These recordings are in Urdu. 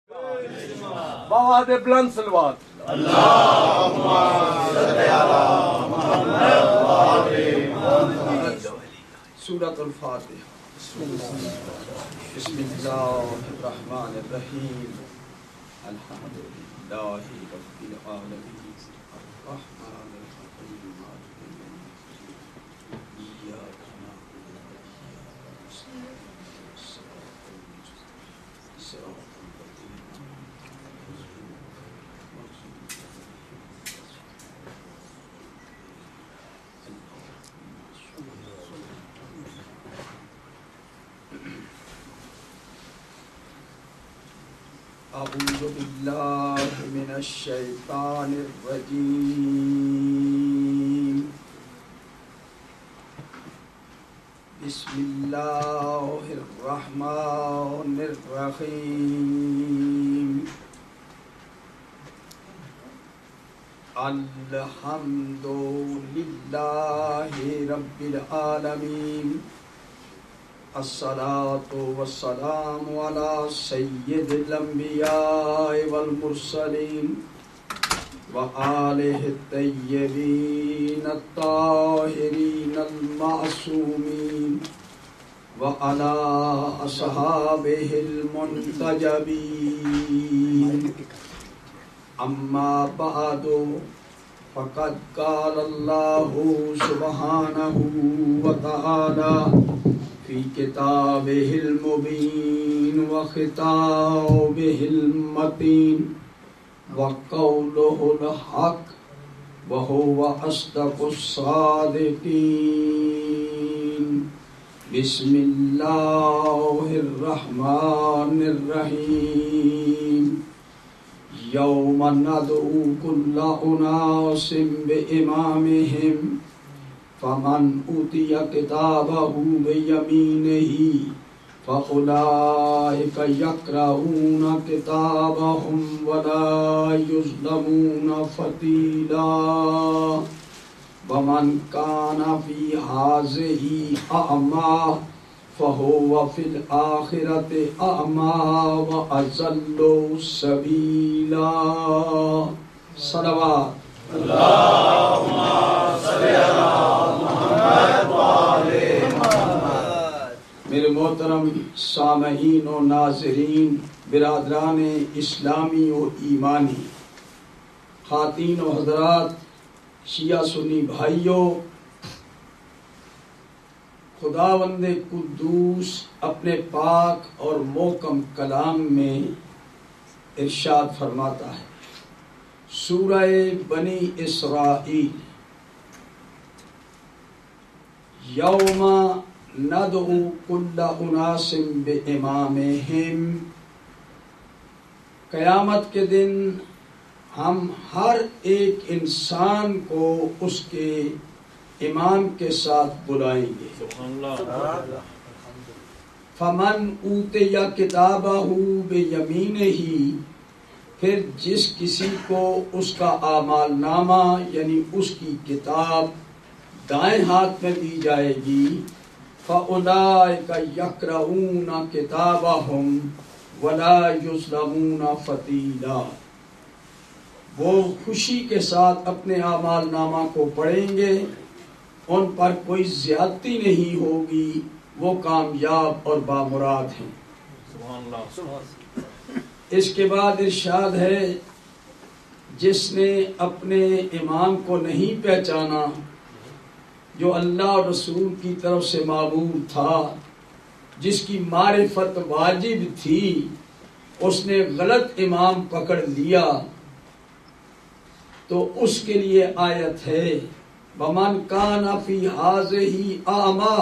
بعد بلند صلوات سورۃ الفاتحہ۔ بسم اللہ الرحمن الرحیم، الحمد للہ رب العالمین، الرحمن الرحیم، مالک یوم الدین، ایاک نعبد و ایاک نستعین، صراط المستقیم، صراط الذین اعوذ باللہ من الشیطان الرجیم، بسم اللہ الرحمن الرحیم، الحمد للہ رب العالمین، الصلاة والسلام على سید الانبیاء والمرسلین وآلہ الطیبین الطاہرین المعصومین وعلى اصحابہ المنتجبین، اما بعد فقد قال اللہ سبحانہ وتعالی فی کتابہ المبین وخطابہ المتین وقولہ الحق وہو اصدق الصادقین، بسم اللہ الرحمن الرحیم، یوم ندعو کل اناس بامامہم فمن اوتی کتابہ بیمینہ فاولئک یقرؤون کتابہم ولا یظلمون فتیلا، ومن کان فی ہذہ اعمی فہو فی الآخرۃ اعمی واضل سبیلا۔ صلوات اللہم صلی علی محمد وآلِ محمد۔ میرے محترم سامعین و ناظرین، برادران اسلامی و ایمانی، خواتین و حضرات، شیعہ سنی بھائیوں، خداوند قدوس اپنے پاک اور محکم کلام میں ارشاد فرماتا ہے، سورہ بنی اسرائیل، یوم ندعو کل اناس بامامہم، قیامت کے دن ہم ہر ایک انسان کو اس کے امام کے ساتھ بلائیں گے۔ فمن اوتی کتابہ بیمینہ، پھر جس کسی کو اس کا اعمال نامہ یعنی اس کی کتاب دائیں ہاتھ میں دی جائے گی، فَأُولَئِكَ يَقْرَؤُونَ كِتَابَهُمْ وَلَا يُظْلَمُونَ فَتِيلًا، وہ خوشی کے ساتھ اپنے اعمال نامہ کو پڑھیں گے، ان پر کوئی زیادتی نہیں ہوگی، وہ کامیاب اور بامراد ہیں۔ اس کے بعد ارشاد ہے، جس نے اپنے امام کو نہیں پہچانا جو اللہ اور رسول کی طرف سے معمول تھا، جس کی معرفت واجب تھی، اس نے غلط امام پکڑ لیا، تو اس کے لیے آیت ہے، وَمَنْ كَانَ فِي هَٰذِهِ أَعْمَىٰ،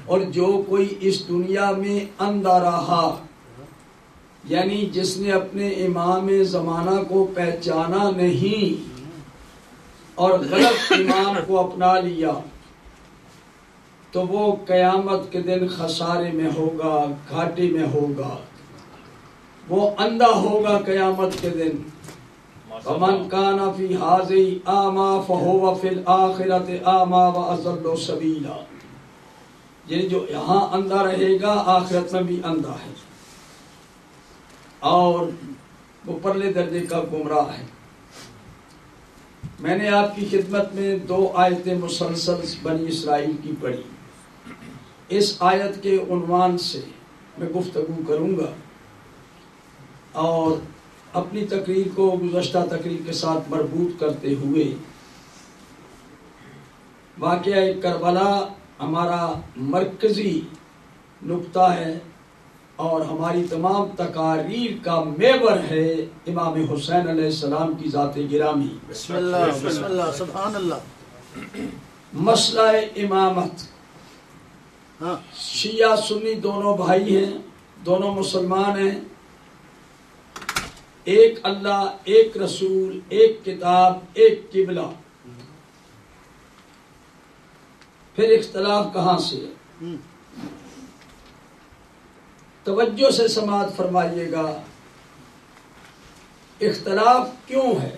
اور جو کوئی اس دنیا میں اندھا رہا، یعنی جس نے اپنے امام زمانہ کو پہچانا نہیں اور غلط امام کو اپنا لیا، تو وہ قیامت کے دن خسارے میں ہوگا، گھاٹے میں ہوگا، وہ اندھا ہوگا قیامت کے دن۔ وَمَنْ كَانَ فِي هَٰذِهِ أَعْمَىٰ فَهُوَ فِي الْآخِرَةِ أَعْمَىٰ وَأَضَلُّ سَبِيلًا، یعنی جو یہاں اندھا رہے گا آخرت میں بھی اندھا ہے۔ اور وہ پرلے درجے کا گمراہ ہے۔ میں نے آپ کی خدمت میں 2 آیتیں مسلسل بنی اسرائیل کی پڑھی۔ اس آیت کے عنوان سے میں گفتگو کروں گا اور اپنی تقریر کو گزشتہ تقریر کے ساتھ مربوط کرتے ہوئے واقعہ کربلا ہمارا مرکزی نقطہ ہے اور ہماری تمام تقاریر کا محور ہے امام حسین علیہ السلام کی ذات گرامی۔ بسم اللہ سبحان اللہ۔ مسئلہ امامت، ہاں شیعہ سنی دونوں بھائی ہیں، دونوں مسلمان ہیں، ایک اللہ، ایک رسول، ایک کتاب، ایک قبلہ، پھر اختلاف کہاں سے؟ توجہ سے سماعت فرمائیے گا، اختلاف کیوں ہے؟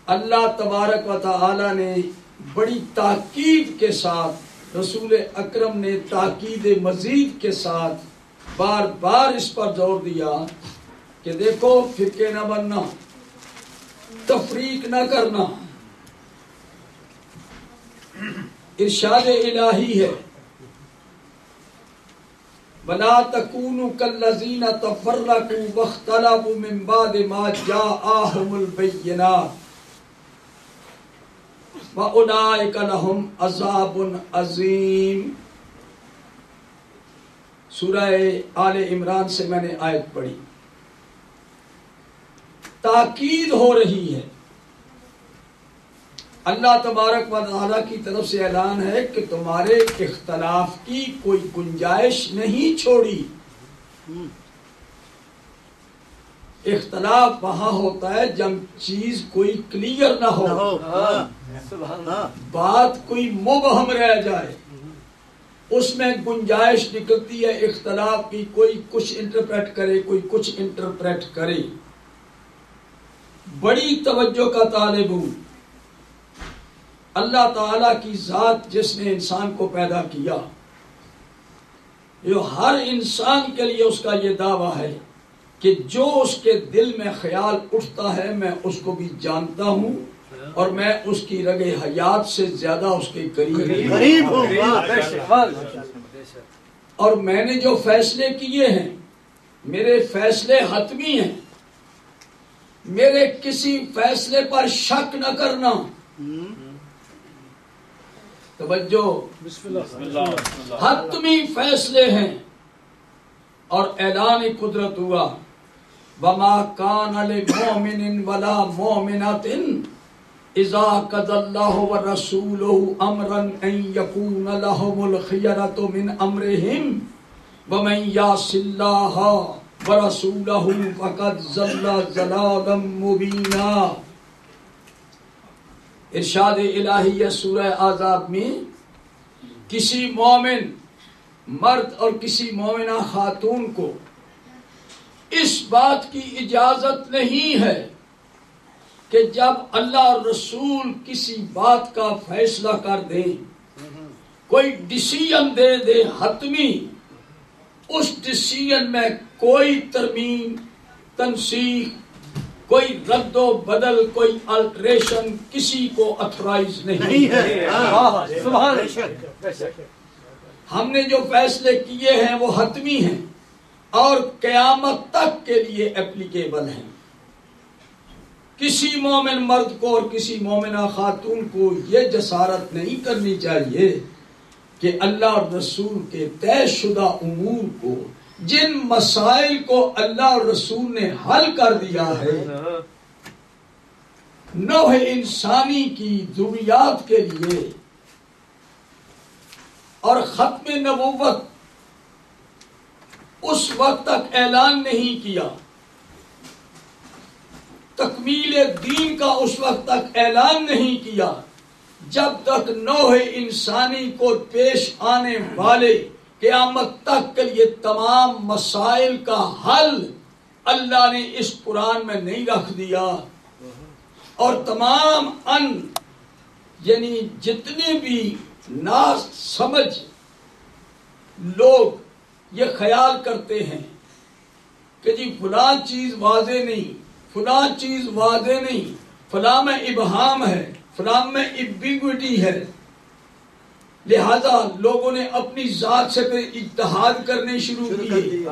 اللہ تبارک و تعالی نے بڑی تاکید کے ساتھ، رسول اکرم نے تاکید مزید کے ساتھ بار بار اس پر زور دیا کہ دیکھو فرقے نہ بننا، تفریق نہ کرنا۔ ارشاد الہی ہے وَلَا تَكُونُوا كَالَّذِينَ تَفَرَّقُوا وَاخْتَلَفُوا مِن بَعْدِ مَا جَاءَهُمُ الْبَيِّنَاتُ وَأُولَٰئِكَ لَهُمْ عَذَابٌ عَظِيمٌ۔ سورہ آل عمران سے میں نے آیت پڑھی، تاکید ہو رہی ہے، اللہ تبارک و تعالیٰ کی طرف سے اعلان ہے کہ تمہارے اختلاف کی کوئی گنجائش نہیں چھوڑی۔ اختلاف وہاں ہوتا ہے جب چیز کوئی کلیئر نہ ہو، بات کوئی مبہم رہ جائے، اس میں گنجائش نکلتی ہے اختلاف کی، کوئی کچھ انٹرپریٹ کرے، کوئی کچھ انٹرپریٹ کرے۔ بڑی توجہ کا طالب ہوں، اللہ تعالیٰ کی ذات جس نے انسان کو پیدا کیا، جو ہر انسان کے لیے اس کا یہ دعویٰ ہے کہ جو اس کے دل میں خیال اٹھتا ہے میں اس کو بھی جانتا ہوں اور میں اس کی رگ حیات سے زیادہ اس کے قریب ہوں، اور میں نے جو فیصلے کیے ہیں میرے فیصلے حتمی ہیں، میرے کسی فیصلے پر شک نہ کرنا۔ توجہ، حتمی فیصلے ہیں۔ اور اعلان قدرت ہوا وَمَا كَانَ لِمُؤْمِنٍ وَلَا مُؤْمِنَةٍ إِذَا قَضَى اللَّهُ وَرَسُولُهُ أَمْرًا أَن يَكُونَ لَهُمُ الْخِيَرَةُ مِنْ أَمْرِهِمْ وَمَن يَعْصِ اللَّهَ وَرَسُولَهُ فَقَدْ ضَلَّ ضَلَالًا مُبِينًا۔ ارشاد الہی سورہ احزاب میں کسی مومن مرد اور کسی مومنہ خاتون کو اس بات کی اجازت نہیں ہے کہ جب اللہ اور رسول کسی بات کا فیصلہ کر دیں، کوئی ڈیسیژن دے دے حتمی، اس ڈیسیژن میں کوئی ترمیم، تنسیخ، کوئی رد و بدل، کوئی الٹریشن کسی کو اتھرائز نہیں ہے۔ ہم نے جو فیصلے کیے ہیں وہ حتمی ہیں اور قیامت تک کے لیے اپلیکیبل ہیں۔ کسی مومن مرد کو اور کسی مومنہ خاتون کو یہ جسارت نہیں کرنی چاہیے کہ اللہ اور رسول کے طے شدہ امور کو، جن مسائل کو اللہ اور رسول نے حل کر دیا ہے، نوح انسانی کی ذریات کے لیے اور ختم نبوت اس وقت تک اعلان نہیں کیا، تکمیل دین کا اس وقت تک اعلان نہیں کیا جب تک نوح انسانی کو پیش آنے والے قیامت تک کے لیے تمام مسائل کا حل اللہ نے اس قرآن میں نہیں رکھ دیا۔ اور تمام یعنی جتنے بھی نا سمجھ لوگ یہ خیال کرتے ہیں کہ جی فلاں چیز واضح نہیں، فلاں چیز واضح نہیں، فلاں میں ابہام ہے، فلاں میں ایمبیگوٹی ہے، لہذا لوگوں نے اپنی ذات سے پھر اجتہاد کرنے شروع کیے۔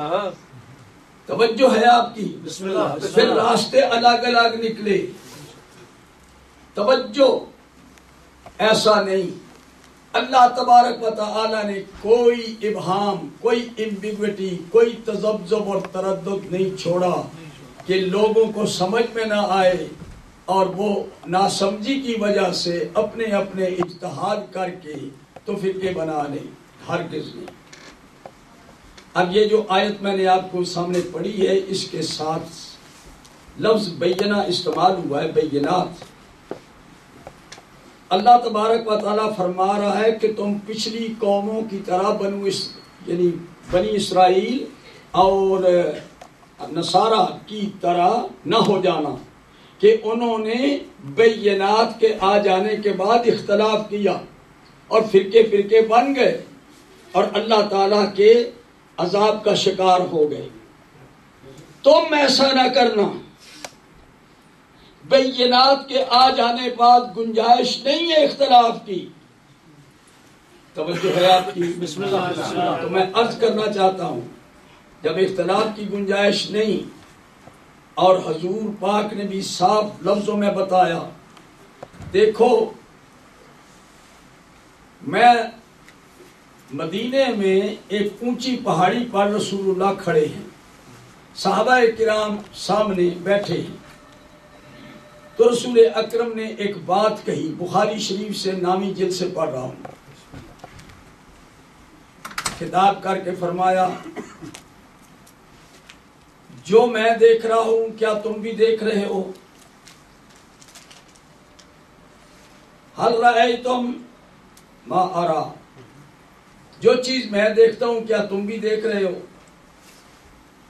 توجہ ہے آپ کی؟ بسم اللہ پھر راستے الگ الگ نکلے۔ توجہ، ایسا نہیں، اللہ تبارک و تعالی نے کوئی ابہام، کوئی ایمبیگوٹی، کوئی تذبذب اور تردد نہیں چھوڑا کہ لوگوں کو سمجھ میں نہ آئے اور وہ ناسمجھی کی وجہ سے اپنے اپنے اجتہاد کر کے تو فرقے بنا لیں، ہرگز نہیں۔ اب یہ جو آیت میں نے آپ کو سامنے پڑھی ہے، اس کے ساتھ لفظ بینہ استعمال ہوا ہے، بینات۔ اللہ تبارک و تعالیٰ فرما رہا ہے کہ تم پچھلی قوموں کی طرح یعنی بنی اسرائیل اور نصارہ کی طرح نہ ہو جانا کہ انہوں نے بینات کے آ جانے کے بعد اختلاف کیا اور فرقے فرقے بن گئے اور اللہ تعالیٰ کے عذاب کا شکار ہو گئے۔ تم ایسا نہ کرنا، بینات کے آ جانے بعد گنجائش نہیں ہے اختلاف کی۔ توجہ ہے آپ کی؟ بسم اللہ۔ تو میں عرض کرنا چاہتا ہوں، جب اختلاف کی گنجائش نہیں اور حضور پاک نے بھی صاف لفظوں میں بتایا، دیکھو میں مدینے میں ایک اونچی پہاڑی پر رسول اللہ کھڑے ہیں، صحابہ کرام سامنے بیٹھے ہیں، تو رسول اکرم نے ایک بات کہی، بخاری شریف سے نامی جلد سے پڑھ رہا ہوں، خطاب کر کے فرمایا جو میں دیکھ رہا ہوں کیا تم بھی دیکھ رہے ہو؟ حل رأیتم ما ارا، جو چیز میں دیکھتا ہوں کیا تم بھی دیکھ رہے ہو؟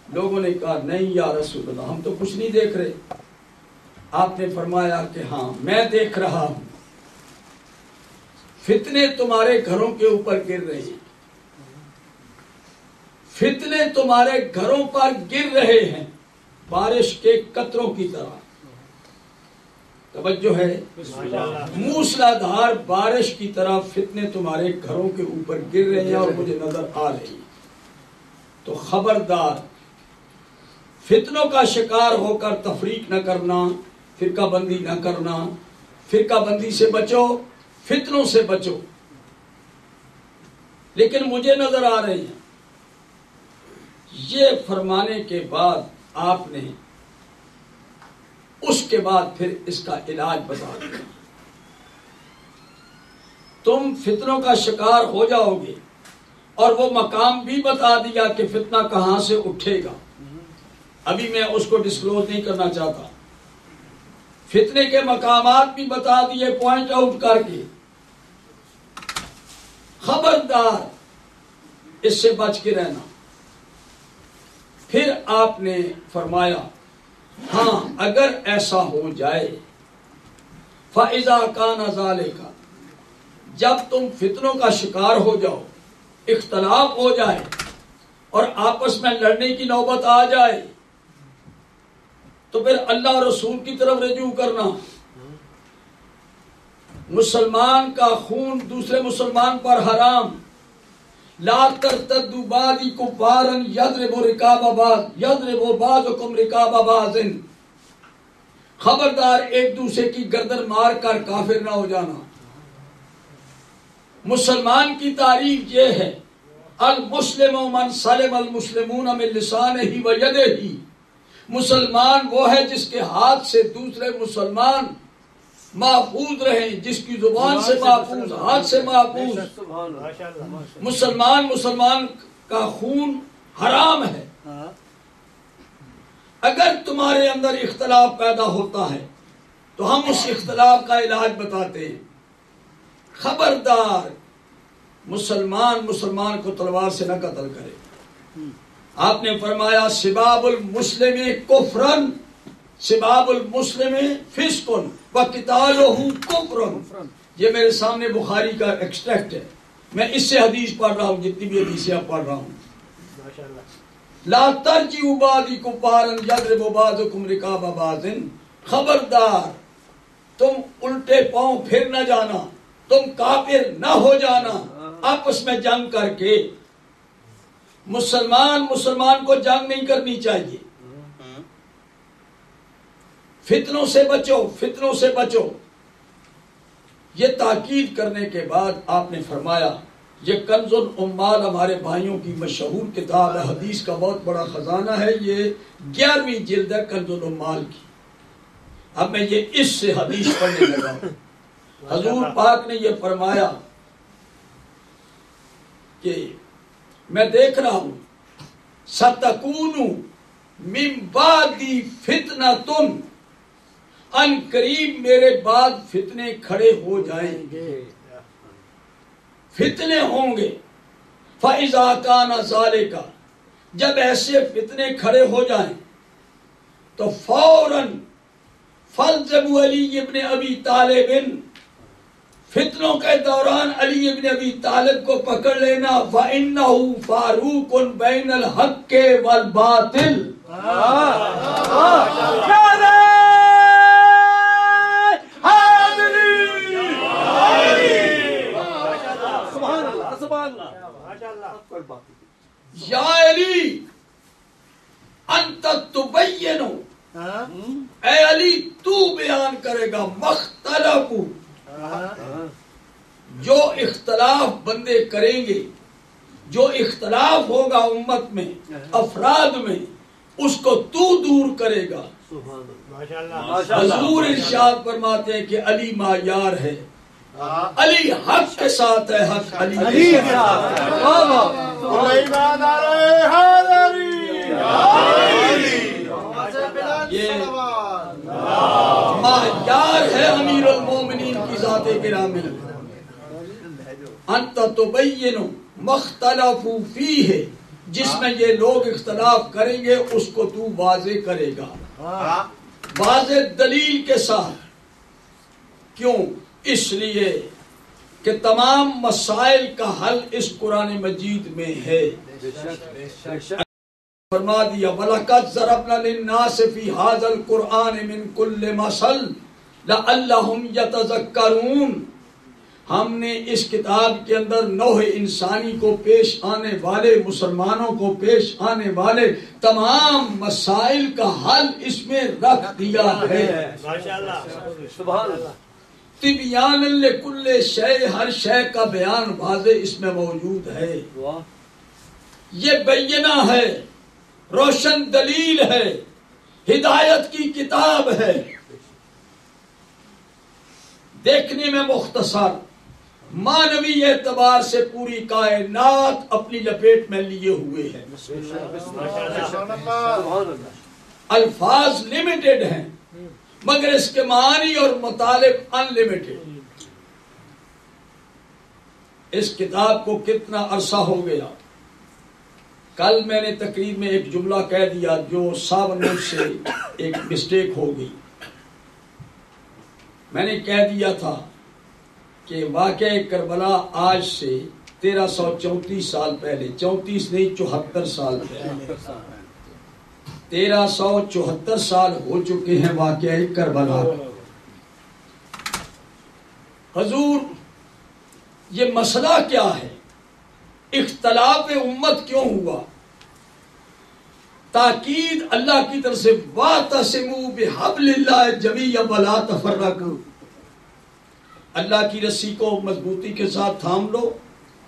لوگوں نے کہا نہیں یا رسول اللہ، ہم تو کچھ نہیں دیکھ رہے۔ آپ نے فرمایا کہ ہاں میں دیکھ رہا ہوں، فتنے تمہارے گھروں کے اوپر گر رہے ہیں، فتنے تمہارے گھروں پر گر رہے ہیں بارش کے قطروں کی طرح۔ توجہ ہے؟ موسلا دھار بارش کی طرح فتنے تمہارے گھروں کے اوپر گر رہے ہیں اور مجھے نظر آ رہے ہیں، تو خبردار فتنوں کا شکار ہو کر تفریق نہ کرنا، فرقہ بندی نہ کرنا، فرقہ بندی سے بچو، فتنوں سے بچو۔ لیکن مجھے نظر آ رہے ہیں، یہ فرمانے کے بعد آپ نے اس کے بعد پھر اس کا علاج بتا دیا، تم فتنوں کا شکار ہو جاؤ گے، اور وہ مقام بھی بتا دیا کہ فتنہ کہاں سے اٹھے گا۔ ابھی میں اس کو ڈسکلوز نہیں کرنا چاہتا، فتنے کے مقامات بھی بتا دیے پوائنٹ آؤٹ کر کے، خبردار اس سے بچ کے رہنا۔ پھر آپ نے فرمایا ہاں اگر ایسا ہو جائے، فَإِذَا كَانَ ذَلِكَ، جب تم فتنوں کا شکار ہو جاؤ، اختلاف ہو جائے اور آپس میں لڑنے کی نوبت آ جائے، تو پھر اللہ اور رسول کی طرف رجوع کرنا۔ مسلمان کا خون دوسرے مسلمان پر حرام، لا ترتدوا بعدی کفارا یضرب رقاب بعض یضرب بعضکم رقاب بعض، خبردار ایک دوسرے کی گردن مار کر کافر نہ ہو جانا۔ مسلمان کی تعریف یہ ہے، المسلم من سلم المسلمون من لسانہ و یدہ، مسلمان وہ ہے جس کے ہاتھ سے دوسرے مسلمان محفوظ رہیں، جس کی زبان سے محفوظ، ہاتھ سے محفوظ۔ مسلمان کا خون حرام ہے۔ اگر تمہارے اندر اختلاف پیدا ہوتا ہے تو ہم اس اختلاف کا علاج بتاتے ہیں، خبردار مسلمان کو تلوار سے نہ قتل کرے۔ آپ نے فرمایا سباب المسلم کفرن، سباب المسلم فسقن وقتالہ کفرن۔ یہ میرے سامنے بخاری کا ایکسٹریکٹ ہے، میں اس سے حدیث پڑھ رہا ہوں، جتنی بھی حدیثیں آپ پڑھ رہا ہوں۔ لا ترجعوا بعدی کفارا یضرب بعضکم رقاب بعض، خبردار تم الٹے پاؤں پھر نہ جانا، تم کافر نہ ہو جانا آپس میں جنگ کر کے۔ مسلمان کو جنگ نہیں کرنی چاہیے، فتنوں سے بچو۔ یہ تاکید کرنے کے بعد آپ نے فرمایا یہ کنز العمال ہمارے بھائیوں کی مشہور کتاب ہے، حدیث کا بہت بڑا خزانہ ہے، یہ 11ویں جلد ہے کنز العمال کی۔ اب میں یہ اس سے حدیث پڑھنے لگا ہوں۔ حضور پاک نے یہ فرمایا کہ میں دیکھ رہا ہوں سَتَكُونُ مِن بَعْدِي فِتْنَةٌ، ان قریب میرے بعد فتنے کھڑے ہو جائیں گے، فتنے ہوں گے۔ فَإِذَا كَانَ ذَلِكَ، جب ایسے فتنے کھڑے ہو جائیں تو فوراً فَالْزَمُوا عَلِيِّ بْنِ أَبِي طَالِبٍ، فتنوں کے دوران علی ابن ابی طالب کو پکڑ لینا، فَإِنَّهُ فَارُوقٌ بَيْنَ الْحَقِّ وَالْبَاطِلِ، یا علی انت تبین، اے علی تو بیان کرے گا، مختلف، جو اختلاف بندے کریں گے، جو اختلاف ہوگا امت میں، افراد میں، اس کو تو دور کرے گا۔ حضور ارشاد فرماتے ہیں کہ علی معیار ہے، علی حق کے ساتھ ہے، حق علی کے ساتھ یہ معیار ہے امیر المومنین کی ذات گرامی۔ انت تبین مختلف فیہ، جس میں یہ لوگ اختلاف کریں گے اس کو تو واضح کرے گا، واضح دلیل کے ساتھ۔ کیوں؟ اس لیے کہ تمام مسائل کا حل اس قرآن مجید میں ہے۔ فرما دیا وَلَقَدْ ضَرَبْنَا لِلنَّاسِ فِي هَذَا الْقُرْآنِ مِنْ كُلِّ مَثَلٍ لَعَلَّهُمْ يَتَذَكَّرُونَ، ہم نے اس کتاب کے اندر نوع انسانی کو پیش آنے والے، مسلمانوں کو پیش آنے والے تمام مسائل کا حل اس میں رکھ دیا ہے۔ سبحان اللہ۔ تبیان لکل شے، ہر شے کا بیان واضح اس میں موجود ہے۔ یہ بینہ ہے، روشن دلیل ہے، ہدایت کی کتاب ہے، دیکھنے میں مختصر، معنوی اعتبار سے پوری کائنات اپنی لپیٹ میں لیے ہوئے ہے۔ الفاظ لمیٹڈ ہیں مگر اس کے معنی اور مطالب ان لمیٹڈ۔ اس کتاب کو کتنا عرصہ ہو گیا؟ کل میں نے تقریر میں ایک جملہ کہہ دیا جو ساونٹ سے ایک مسٹیک ہو گئی۔ میں نے کہہ دیا تھا کہ واقعہ کربلا آج سے 1334 سال پہلے، 34 نہیں 74 سال پہلے، 1374 سال ہو چکے ہیں واقعہ کربلا۔ حضور یہ مسئلہ کیا ہے؟ اختلاف امت کیوں ہوا؟ تاکید اللہ کی طرف سے وَاعْتَصِمُوا بِحَبْلِ اللَّهِ جَمِيعًا وَلَا تَفَرَّقُوا، اللہ کی رسی کو مضبوطی کے ساتھ تھام لو،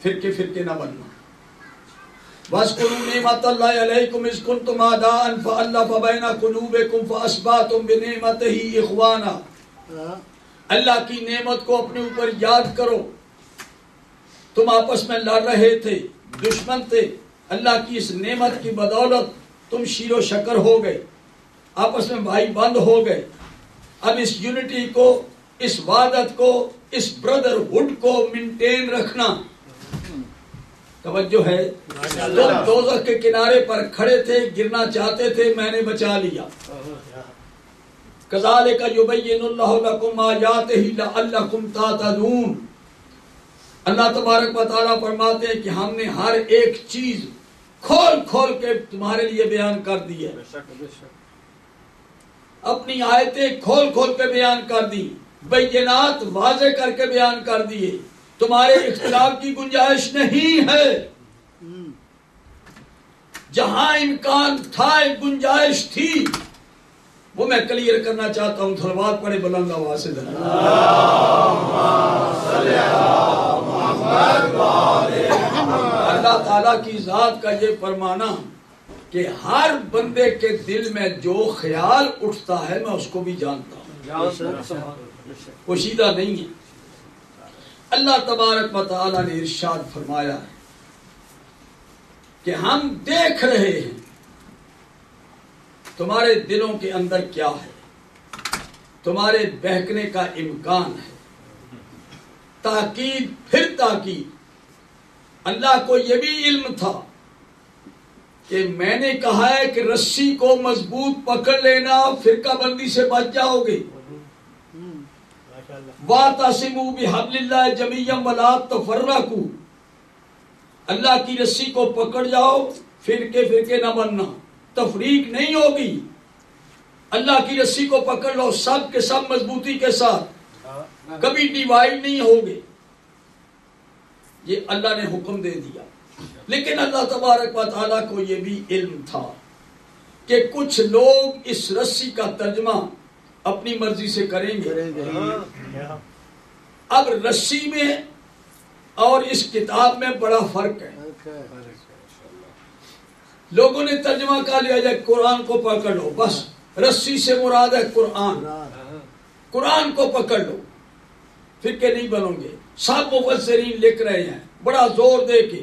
فرقے فرقے نہ بننا۔ وَاذْكُرُوا نِعْمَتَ اللَّهِ عَلَيْكُمْ إِذْ كُنْتُمْ أَعْدَاءً فَأَلَّفَ بَيْنَ قُلُوبِكُمْ فَأَصْبَحْتُمْ بِنِعْمَتِهِ إِخْوَانًا، اللہ کی نعمت کو اپنے اوپر یاد کرو، تم آپس میں لڑ رہے تھے، دشمن تھے، اللہ کی اس نعمت کی بدولت تم شیر و شکر ہو گئے، آپس میں بھائی بند ہو گئے۔ اب اس یونٹی کو، اس وحدت کو، اس بردر ہوڈ کو مینٹین رکھنا۔ توجہ ہے؟ تم دوزخ کے کنارے پر کھڑے تھے، گرنا چاہتے تھے، میں نے بچا لیا۔ كَذَلِكَ يُبَيِّنُ اللَّهُ لَكُمْ آيَاتِهِ لَعَلَّكُمْ تَهْتَدُونَ۔ اللہ تبارک و تعالیٰ فرماتے ہیں کہ ہم نے ہر ایک چیز کھول کھول کے تمہارے لیے بیان کر دی ہے، اپنی آیتیں کھول کھول کے بیان کر دی، بینات واضح کر کے بیان کر دیے، تمہارے اختلاف کی گنجائش نہیں ہے، جہاں امکان تھا ایک گنجائش تھی وہ میں کلیئر کرنا چاہتا ہوں، صلوات پڑھے بلند آواز سے اللہ تعالیٰ کی ذات کا یہ فرمانا کہ ہر بندے کے دل میں جو خیال اٹھتا ہے میں اس کو بھی جانتا ہوں، پوشیدہ نہیں ہے۔ اللہ تبارک و تعالیٰ نے ارشاد فرمایا ہے کہ ہم دیکھ رہے ہیں تمہارے دلوں کے اندر کیا ہے، تمہارے بہکنے کا امکان ہے۔ تاکید پھر تاکید، اللہ کو یہ بھی علم تھا کہ میں نے کہا ہے کہ رسی کو مضبوط پکڑ لینا، فرقہ بندی سے بچ جاؤ گے۔ وَاعْتَصِمُوا بِحَبْلِ اللَّهِ جَمِيعًا وَلَا تَفَرَّقُوا، اللہ کی رسی کو پکڑ جاؤ، فرقے نہ بننا، تفریق نہیں ہوگی۔ اللہ کی رسی کو پکڑ لو سب کے سب مضبوطی کے ساتھ، کبھی ڈیوائڈ نہیں ہوگے، یہ اللہ نے حکم دے دیا۔ لیکن اللہ تبارک و تعالیٰ کو یہ بھی علم تھا کہ کچھ لوگ اس رسی کا ترجمہ اپنی مرضی سے کریں گے۔ اب رسی میں اور اس کتاب میں بڑا فرق ہے۔ لوگوں نے ترجمہ کر لیا جائے قرآن کو پکڑ لو، بس رسی سے مراد ہے قرآن، قرآن کو پکڑ لو، فرقے نہیں بنو گے۔ سب مفسرین لکھ رہے ہیں بڑا زور دے کے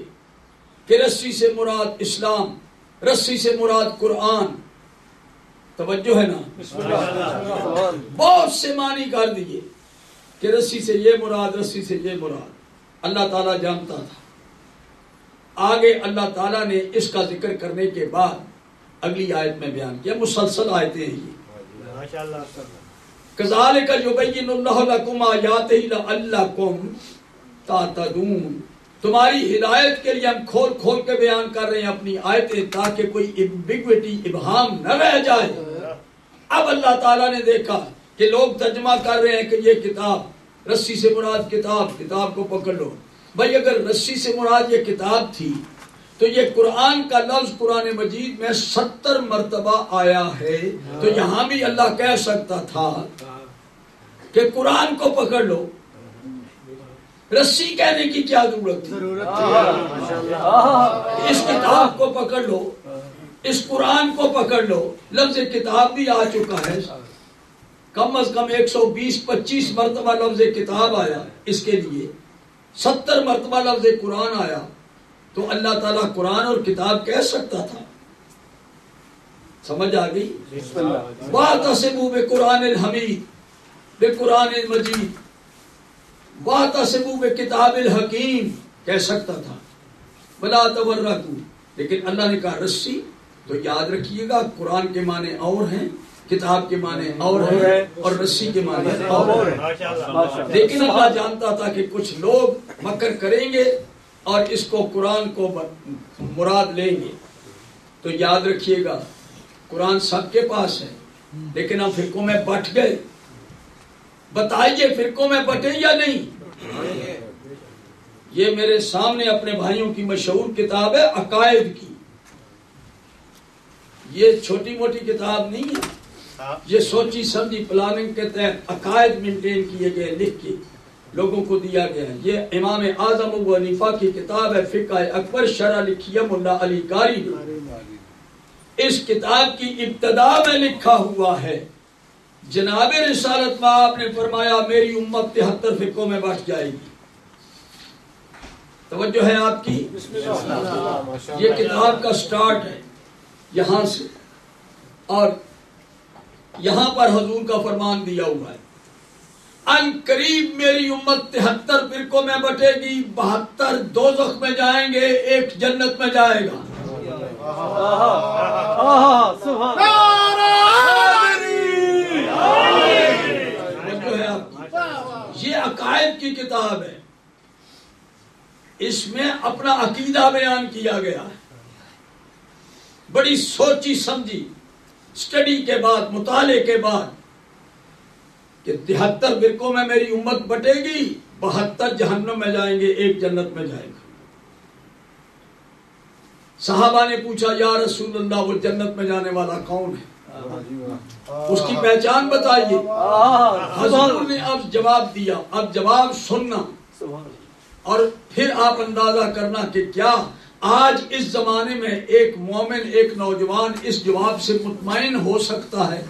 کہ رسی سے مراد اسلام، رسی سے مراد قرآن، توجہ ہے نا؟ بہت سے معنی کر دیے کہ رسی سے یہ مراد، رسی سے یہ مراد، اللہ تعالیٰ جانتا تھا۔ آگے اللہ تعالیٰ نے اس کا ذکر کرنے کے بعد اگلی آیت میں بیان کیا، مسلسل آیتیں ہیں یہ۔ كَذَلِكَ يُبَيِّنُ اللَّهُ لَكُمْ آيَاتِهِ لَعَلَّكُمْ تَهْتَدُونَ، تمہاری ہدایت کے لیے ہم کھول کھول کے بیان کر رہے ہیں اپنی آیتیں تاکہ کوئی ایمبیگوٹی، ابہام نہ رہ جائے۔ اب اللہ تعالیٰ نے دیکھا کہ لوگ ترجمہ کر رہے ہیں کہ یہ کتاب، رسی سے مراد کتاب، کتاب کو پکڑ لو۔ بھائی اگر رسی سے مراد یہ کتاب تھی تو یہ قرآن کا لفظ قرآن مجید میں 70 مرتبہ آیا ہے، تو یہاں بھی اللہ کہہ سکتا تھا کہ قرآن کو پکڑ لو، رسی کہنے کی کیا ضرورت تھی؟ اس کتاب کو پکڑ لو، اس قرآن کو پکڑ لو۔ لفظ کتاب بھی آ چکا ہے، کم از کم 120-25 مرتبہ لفظ کتاب آیا، اس کے لیے 70 مرتبہ لفظ قرآن آیا، تو اللہ تعالیٰ قرآن اور کتاب کہہ سکتا تھا۔ سمجھ آ گئی؟ وَاعْتَصِمُوا بِقُرْآنِ الْحَمِيدِ، بِقُرْآنِ الْمَجِيدِ، وَاعْتَصِمُوا بِكِتَابِ الْحَكِيمِ کہہ سکتا تھا، وَلَا تَفَرَّقُوا، لیکن اللہ نے کہا رسی، تو یاد رکھیے گا قرآن کے معنی اور ہیں، کتاب کے معنی اور ہیں، اور رسی کے معنی اور ہیں۔ لیکن اللہ جانتا تھا کہ کچھ لوگ مکر کریں گے اور اس کو قرآن کو مراد لیں گے، تو یاد رکھیے گا قرآن سب کے پاس ہے، لیکن ہم فرقوں میں بٹ گئے۔ بتائیے فرقوں میں بٹے یا نہیں؟ یہ میرے سامنے اپنے بھائیوں کی مشہور کتاب ہے عقائد کی، یہ چھوٹی موٹی کتاب نہیں ہے، یہ سوچی سمجھی پلاننگ کے تحت عقائد مینٹین کیے گئے، لکھ کے لوگوں کو دیا گیا ہے۔ یہ امام اعظم ابو حنیفہ کی کتاب ہے فقہ اکبر، شرح لکھی ہے ملا علی قاری نے۔ اس کتاب کی ابتدا میں لکھا ہوا ہے جناب رسالت میں آپ نے فرمایا میری امت 73 فرقوں میں بٹ جائے گی۔ توجہ ہے آپ کی؟ یہ کتاب کا سٹارٹ ہے یہاں سے، اور یہاں پر حضور کا فرمان دیا ہوا ہے ان قریب میری امت 73 فرقوں میں بٹے گی، 72 دوزخ میں جائیں گے، ایک جنت میں جائے گا۔ یہ عقائد کی کتاب ہے، اس میں اپنا عقیدہ بیان کیا گیا ہے۔ بڑی سوچی سمجھی اسٹڈی کے بعد، مطالعے کے بعد، کہ 73 فرقوں میں میری امت بٹے گی، 72 جہنم میں جائیں گے، ایک جنت میں جائے گا۔ صحابہ نے پوچھا یا رسول اللہ وہ جنت میں جانے والا کون ہے؟ اس کی پہچان بتائیے۔ حضور نے اب جواب دیا۔ اب جواب سننا اور پھر آپ اندازہ کرنا کہ کیا آج اس زمانے میں ایک مومن، ایک نوجوان اس جواب سے مطمئن ہو سکتا ہے؟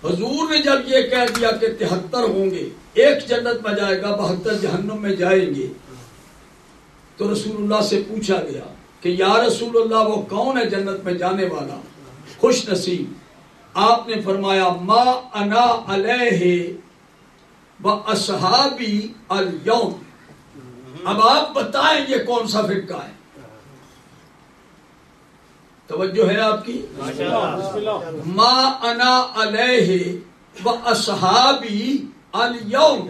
حضور نے جب یہ کہہ دیا کہ 73 ہوں گے، ایک جنت میں جائے گا، 72 جہنم میں جائیں گے، تو رسول اللہ سے پوچھا گیا کہ یا رسول اللہ وہ کون ہے جنت میں جانے والا خوش نصیب؟ آپ نے فرمایا ما انا علیہ واصحابی اليوم۔ اب آپ بتائیں یہ کون سا فرقہ ہے؟ توجہ ہے آپ کی؟ ما انا علیہ واصحابی اليوم،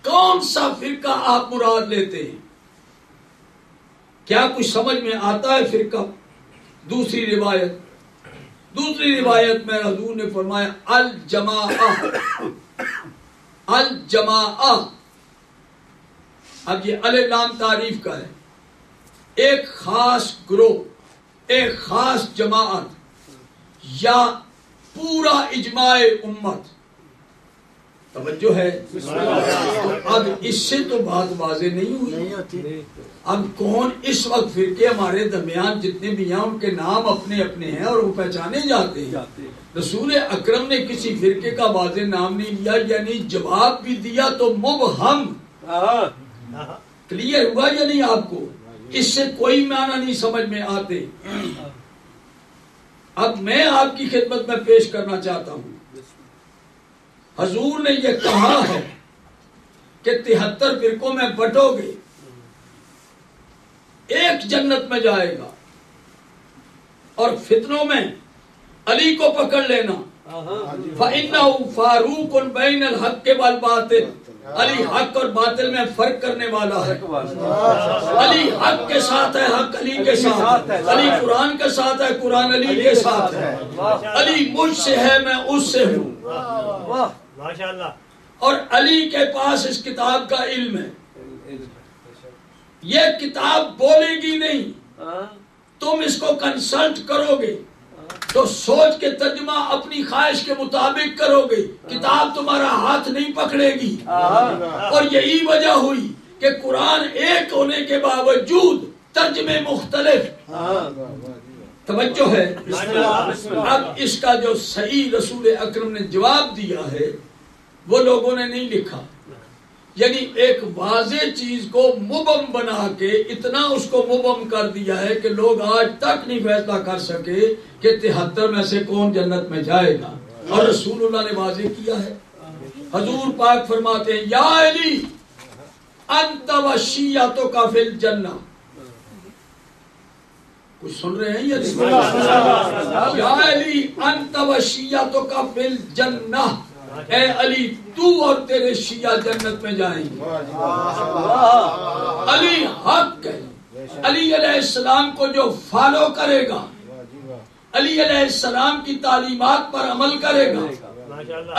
کون سا فرقہ آپ مراد لیتے ہیں؟ کیا کچھ سمجھ میں آتا ہے فرقہ؟ دوسری روایت میں حضور نے فرمایا الجماعہ، الجماعہ۔ اب یہ الف لام تعریف کا ہے، ایک خاص گروہ، ایک خاص جماعت یا پورا اجماع امت۔ توجہ ہے؟ اب اس سے تو بات واضح نہیں ہوئی۔ اب کون اس وقت فرقے ہمارے درمیان جتنے بھی ہیں ان کے نام اپنے اپنے ہیں اور وہ پہچانے جاتے ہیں۔ رسول اکرم نے کسی فرقے کا واضح نام نہیں لیا، یعنی جواب بھی دیا تو مبہم۔ کلیئر ہوا یا نہیں آپ کو؟ اس سے کوئی معنی نہیں سمجھ میں آتے۔ اب میں آپ کی خدمت میں پیش کرنا چاہتا ہوں، حضور نے یہ کہا ہے کہ 73 فرقوں میں بٹو گے، ایک جنت میں جائے گا، اور فتنوں میں علی کو پکڑ لینا۔ فَإِنَّهُ فَارُوقٌ بَيْنَ الْحَقِّ وَالْبَاطِلِ، علی حق اور باطل میں فرق کرنے والا ہے۔ علی حق کے ساتھ ہے، حق علی کے ساتھ ہے۔ علی قرآن کے ساتھ ہے، قرآن علی کے ساتھ ہے۔ علی مجھ سے ہے، میں اس سے ہوں۔ ماشاءاللہ۔ اور علی کے پاس اس کتاب کا علم ہے، یہ کتاب بولے گی نہیں، تم اس کو کنسلٹ کرو گے تو سوچ کے ترجمہ اپنی خواہش کے مطابق کرو گے، کتاب تمہارا ہاتھ نہیں پکڑے گی۔ اور یہی وجہ ہوئی کہ قرآن ایک ہونے کے باوجود ترجمے مختلف۔ توجہ ہے؟ اب اس کا جو صحیح رسول اکرم نے جواب دیا ہے وہ لوگوں نے نہیں لکھا، یعنی ایک واضح چیز کو مبہم بنا کے اتنا اس کو مبہم کر دیا ہے کہ لوگ آج تک نہیں فیصلہ کر سکے کہ 73 میں سے کون جنت میں جائے گا، اور رسول اللہ نے واضح کیا ہے۔ حضور پاک فرماتے ہیں یا علی انت وشیعتک فی الجنہ۔ کچھ سن رہے ہیں یا علی انت وشیعتک فی الجنہ، اے علی تو اور تیرے شیعہ جنت میں جائیں گے۔ علی حق ہے، علی علیہ السلام کو جو فالو کرے گا، علی علیہ السلام کی تعلیمات پر عمل کرے گا،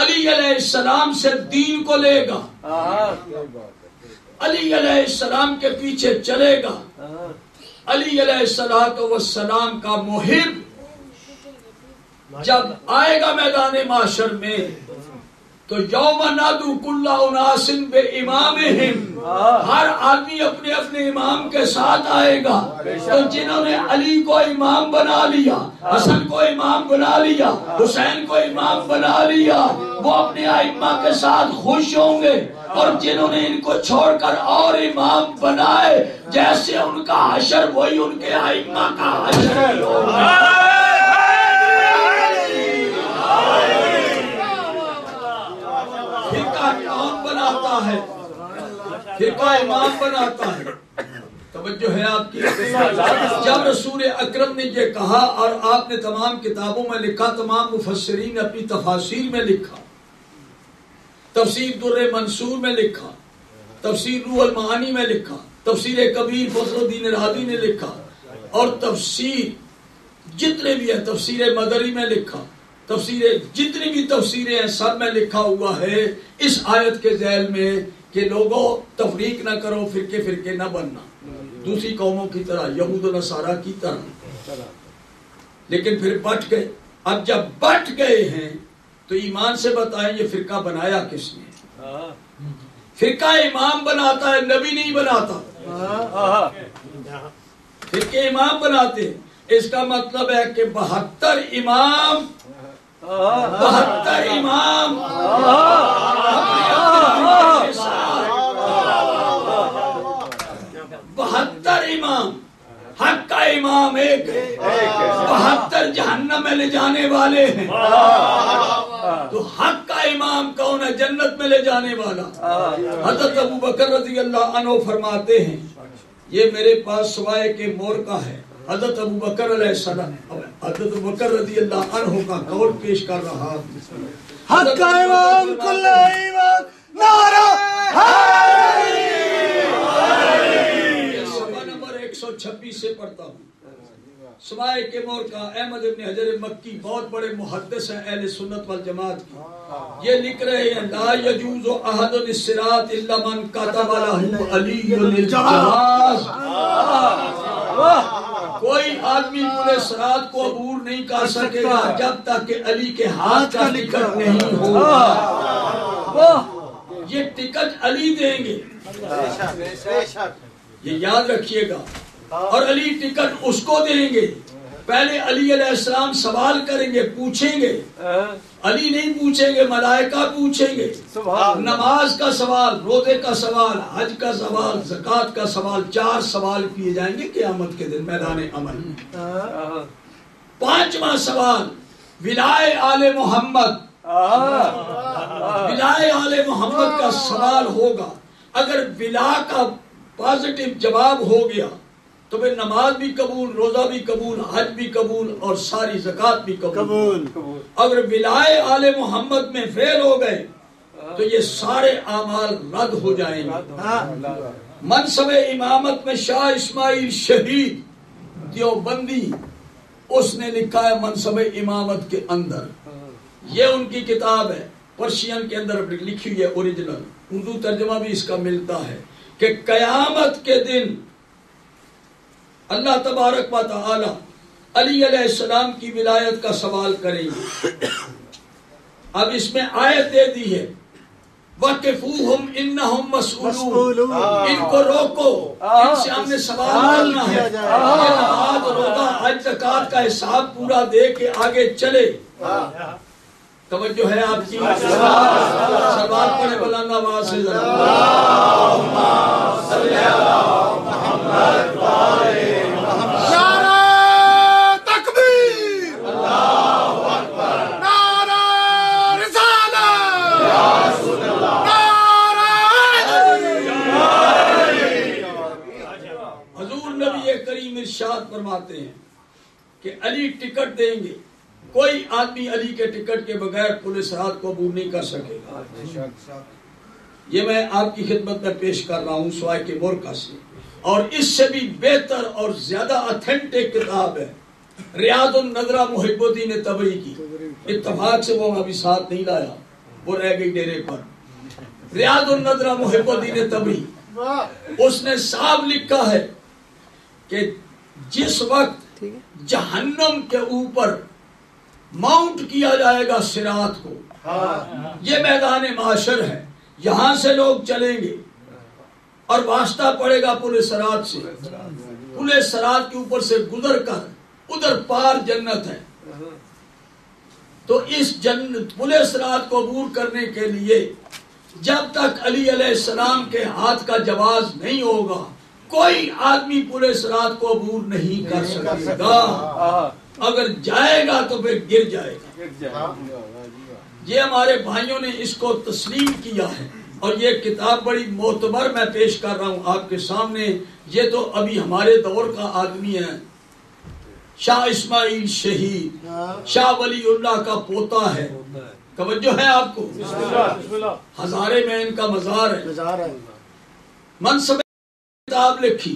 علی علیہ السلام سے دین کو لے گا، علی علیہ السلام کے پیچھے چلے گا، علی علیہ السلام کا محب جب آئے گا میدان معاشر میں تو یوم نادو کل اناس بامامہم، ہر آدمی اپنے اپنے امام کے ساتھ آئے گا۔ تو جنہوں نے علی کو امام بنا لیا، حسن کو امام بنا لیا، حسین کو امام بنا لیا، وہ اپنے ائمہ کے ساتھ خوش ہوں گے، اور جنہوں نے ان کو چھوڑ کر اور امام بنائے، جیسے ان کا حشر وہی ان کے ائمہ کا حشر ہوگا۔ کون بناتا ہے؟ فرقہ امام بناتا ہے۔ توجہ ہے آپ کی؟ جب رسول اکرم نے یہ کہا اور آپ نے تمام کتابوں میں لکھا، تمام مفسرین نے اپنی تفاسیر میں لکھا، تفسیر در منصور میں لکھا، تفسیر روح المعانی میں لکھا، تفسیر کبیر فضل الدین رازی نے لکھا، اور تفسیر جتنے بھی ہیں، تفسیر مدری میں لکھا، جتنی بھی تفسیریں ہیں سب میں لکھا ہوا ہے اس آیت کے ذیل میں کہ لوگوں تفریق نہ کرو، فرقے فرقے نہ بننا دوسری قوموں کی طرح، یہود و نصارہ کی طرح۔ لیکن پھر بٹ گئے۔ اب جب بٹ گئے ہیں تو ایمان سے بتائیں یہ فرقہ بنایا کس نے؟ فرقہ امام بناتا ہے، نبی نہیں بناتا۔ فرقے امام بناتے ہیں، اس کا مطلب ہے کہ 72 امام 72 امام، حق کا امام ایک ہے، 72 جہنم میں لے جانے والے ہیں۔ تو حق کا امام کون ہے جنت میں لے جانے والا؟ حضرت ابو بکر رضی اللہ عنہ فرماتے ہیں، یہ میرے پاس سوائے کے مور کا ہے، حضرت ابو بکر علیہ السلام، حضرت ابو بکر رضی اللہ عنہ کا قول پیش کر رہا، حق کا امام کل ایمان نعرہ صفحہ نمبر 126 سے پڑھتا ہوں۔ سوائے کے مور کا احمد ابن حجر مکی بہت بڑے محدث ہیں اہل سنت والجماعت کی، یہ لکھ رہے ہیں لا یجوز احد الصراط الا من كتب له علی الجواز۔ کوئی آدمی پورے صراط کو عبور نہیں کر سکے گا جب تک کہ علی کے ہاتھ کا ٹکٹ نہیں ہوگا۔ یہ ٹکٹ علی دیں گے، یہ یاد رکھیے گا، اور علی ٹکٹ اس کو دیں گے۔ پہلے علی علیہ السلام سوال کریں گے، پوچھیں گے، علی نہیں پوچھیں گے، ملائکہ پوچھیں گے۔ نماز کا سوال، روزے کا سوال، حج کا سوال، زکوٰۃ کا سوال، 4 سوال کیے جائیں گے قیامت کے دن میدان عمل میں۔ 5واں سوال ولائے آل محمد، ولائے آل محمد کا سوال ہوگا۔ اگر ولا کا پازیٹو جواب ہو گیا تو پھر نماز بھی قبول، روزہ بھی قبول، حج بھی قبول، اور ساری زکوٰۃ بھی قبول۔ اگر ولائے آل محمد میں فیل ہو گئے تو یہ سارے اعمال رد ہو جائیں گے۔ منصب امامت میں شاہ اسماعیل شہید دیوبندی اس نے لکھا ہے منصب امامت کے اندر، یہ ان کی کتاب ہے، پرشین کے اندر لکھی ہوئی ہے، اوریجنل اردو ترجمہ بھی اس کا ملتا ہے، کہ قیامت کے دن اللہ تبارک و تعالی علی علیہ السلام کی ولایت کا سوال کریں گے۔ اب اس میں آیت دے دی ہے وَقِفُوهُمْ إِنَّهُمْ مَسْئُولُونَ، ان کو روکو، ان سے ہم نے سوال کرنا ہے۔ یہ نماز، روزہ، حج، زکوٰۃ کا حساب پورا دے کے آگے چلے۔ توجہ ہے آپ کی؟ سوال پڑھے بلند آواز سے ذرا اللہم صلی علی محمد نعرہ تکبیر، اللہ اکبر، نعرہ رسالت، نعرہ حضور نبی کریم ارشاد فرماتے ہیں کہ علی ٹکٹ دیں گے، کوئی آدمی علی کے ٹکٹ کے بغیر پولیس رات کو عبور نہیں کر سکے گا۔ یہ میں آپ کی خدمت میں پیش کر رہا ہوں سوائے کے مورکا سے، اور اس سے بھی بہتر اور زیادہ اتھینٹک کتاب ہے ریاض النظرہ محب الدین تبری کی۔ اتفاق سے وہ ابھی ساتھ نہیں لایا، وہ رہ گئی ڈیرے پر۔ ریاض النظرہ محب الدین تبری، اس نے صاحب لکھا ہے کہ جس وقت جہنم کے اوپر ماؤنٹ کیا جائے گا صراط کو، یہ میدان معاشر ہے، یہاں سے لوگ چلیں گے اور واسطہ پڑے گا پل صراط سے، پل صراط کے اوپر سے گزر کر ادھر پار جنت ہے۔ تو اس جنت پل صراط کو عبور کرنے کے لیے جب تک علی علیہ السلام کے ہاتھ کا جواز نہیں ہوگا کوئی آدمی پل صراط کو عبور نہیں کر سکے گا۔ اگر جائے گا تو پھر گر جائے گا۔ یہ ہمارے بھائیوں نے اس کو تسلیم کیا ہے، اور یہ کتاب بڑی معتبر میں پیش کر رہا ہوں آپ کے سامنے۔ یہ تو ابھی ہمارے دور کا آدمی ہے، شاہ اسماعیل شہید، شاہ ولی اللہ کا پوتا ہے۔ توجہ ہے آپ کو؟ بسم اللہ۔ ہزارے میں ان کا مزار ہے۔ گزار ہے۔ منصب کتاب لکھی،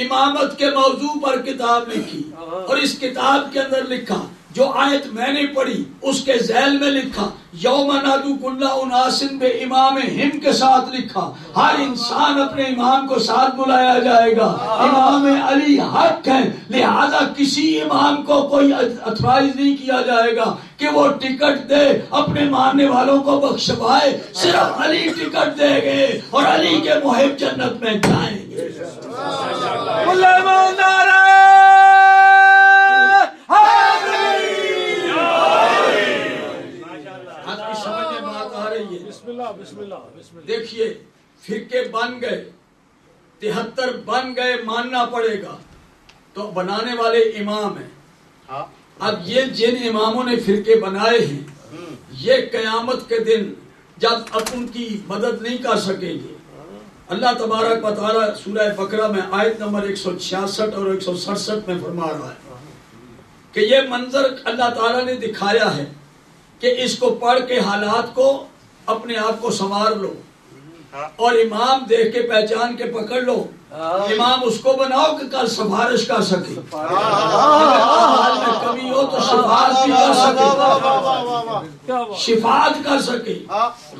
امامت کے موضوع پر کتاب لکھی، اور اس کتاب کے اندر لکھا جو آیت میں نے پڑھی اس کے ذیل میں لکھا یوم ندعو کل اناس بامامہم کے ساتھ لکھا ہر انسان اپنے امام کو ساتھ بلایا جائے گا، امام علی حق ہے، لہذا کسی امام کو کوئی اتھرائز نہیں کیا جائے گا کہ وہ ٹکٹ دے اپنے ماننے والوں کو بخشوائے، صرف علی ٹکٹ دے گے اور علی کے محب جنت میں جائیں گے۔ دیکھیے فرقے بن گئے، 73 بن گئے، ماننا پڑے گا، تو بنانے والے امام ہیں۔ اب یہ جن اماموں نے فرقے بنائے ہیں یہ قیامت کے دن جب اب ان کی مدد نہیں کر سکیں گے، اللہ تبارک و تعالی سورہ بقرہ میں آیت نمبر 166 اور 167 میں فرما رہا ہے کہ یہ منظر اللہ تعالی نے دکھایا ہے کہ اس کو پڑھ کے حالات کو اپنے آپ کو سنوار لو، اور امام دیکھ کے پہچان کے پکڑ لو، امام اس کو بناؤ کہ کل سفارش کر سکے، حال میں کمی ہو تو شفاعت بھی کر سکے، شفاعت کر سکے،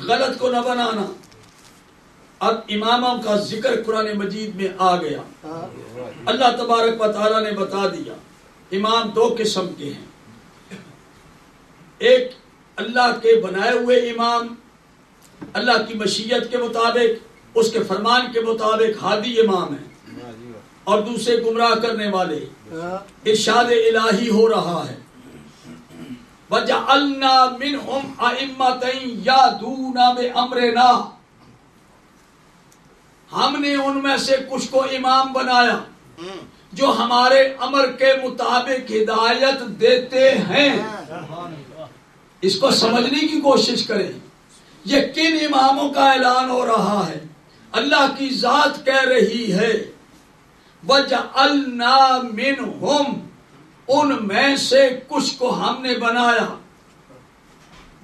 غلط کو نہ بنانا۔ اب اماموں کا ذکر قرآن مجید میں آ گیا، اللہ تبارک و تعالی نے بتا دیا امام 2 قسم کے ہیں، ایک اللہ کے بنائے ہوئے امام، اللہ کی مشیت کے مطابق اس کے فرمان کے مطابق ہادی امام ہیں، اور دوسرے گمراہ کرنے والے، ارشاد الہی ہو رہا ہے وَجَعَلْنَا مِنْهُمْ أَئِمَّةً يَهْدُونَ بِأَمْرِنَا، ہم نے ان میں سے کچھ کو امام بنایا جو ہمارے امر کے مطابق ہدایت دیتے ہیں۔ اس کو سمجھنے کی کوشش کریں، یہ کن اماموں کا اعلان ہو رہا ہے؟ اللہ کی ذات کہہ رہی ہے وَجَعَلْنَا مِنْهُمْ، ان میں سے کچھ کو ہم نے بنایا،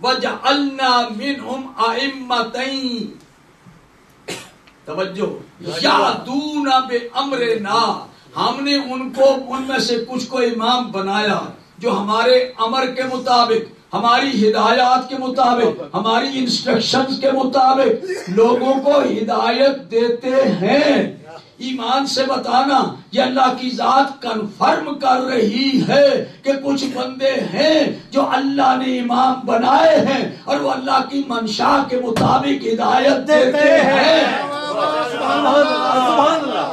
وَجَعَلْنَا مِنْهُمْ أَئِمَّةً، توجہ، یَهْدُونَ بِأَمْرِنَا، ہم نے ان میں سے کچھ کو امام بنایا جو ہمارے امر کے مطابق، ہماری ہدایات کے مطابق، ہماری انسٹرکشنز کے مطابق لوگوں کو ہدایت دیتے ہیں۔ ایمان سے بتانا یہ اللہ کی ذات کنفرم کر رہی ہے کہ کچھ بندے ہیں جو اللہ نے امام بنائے ہیں اور وہ اللہ کی منشا کے مطابق ہدایت دیتے ہیں۔ سبحان اللہ۔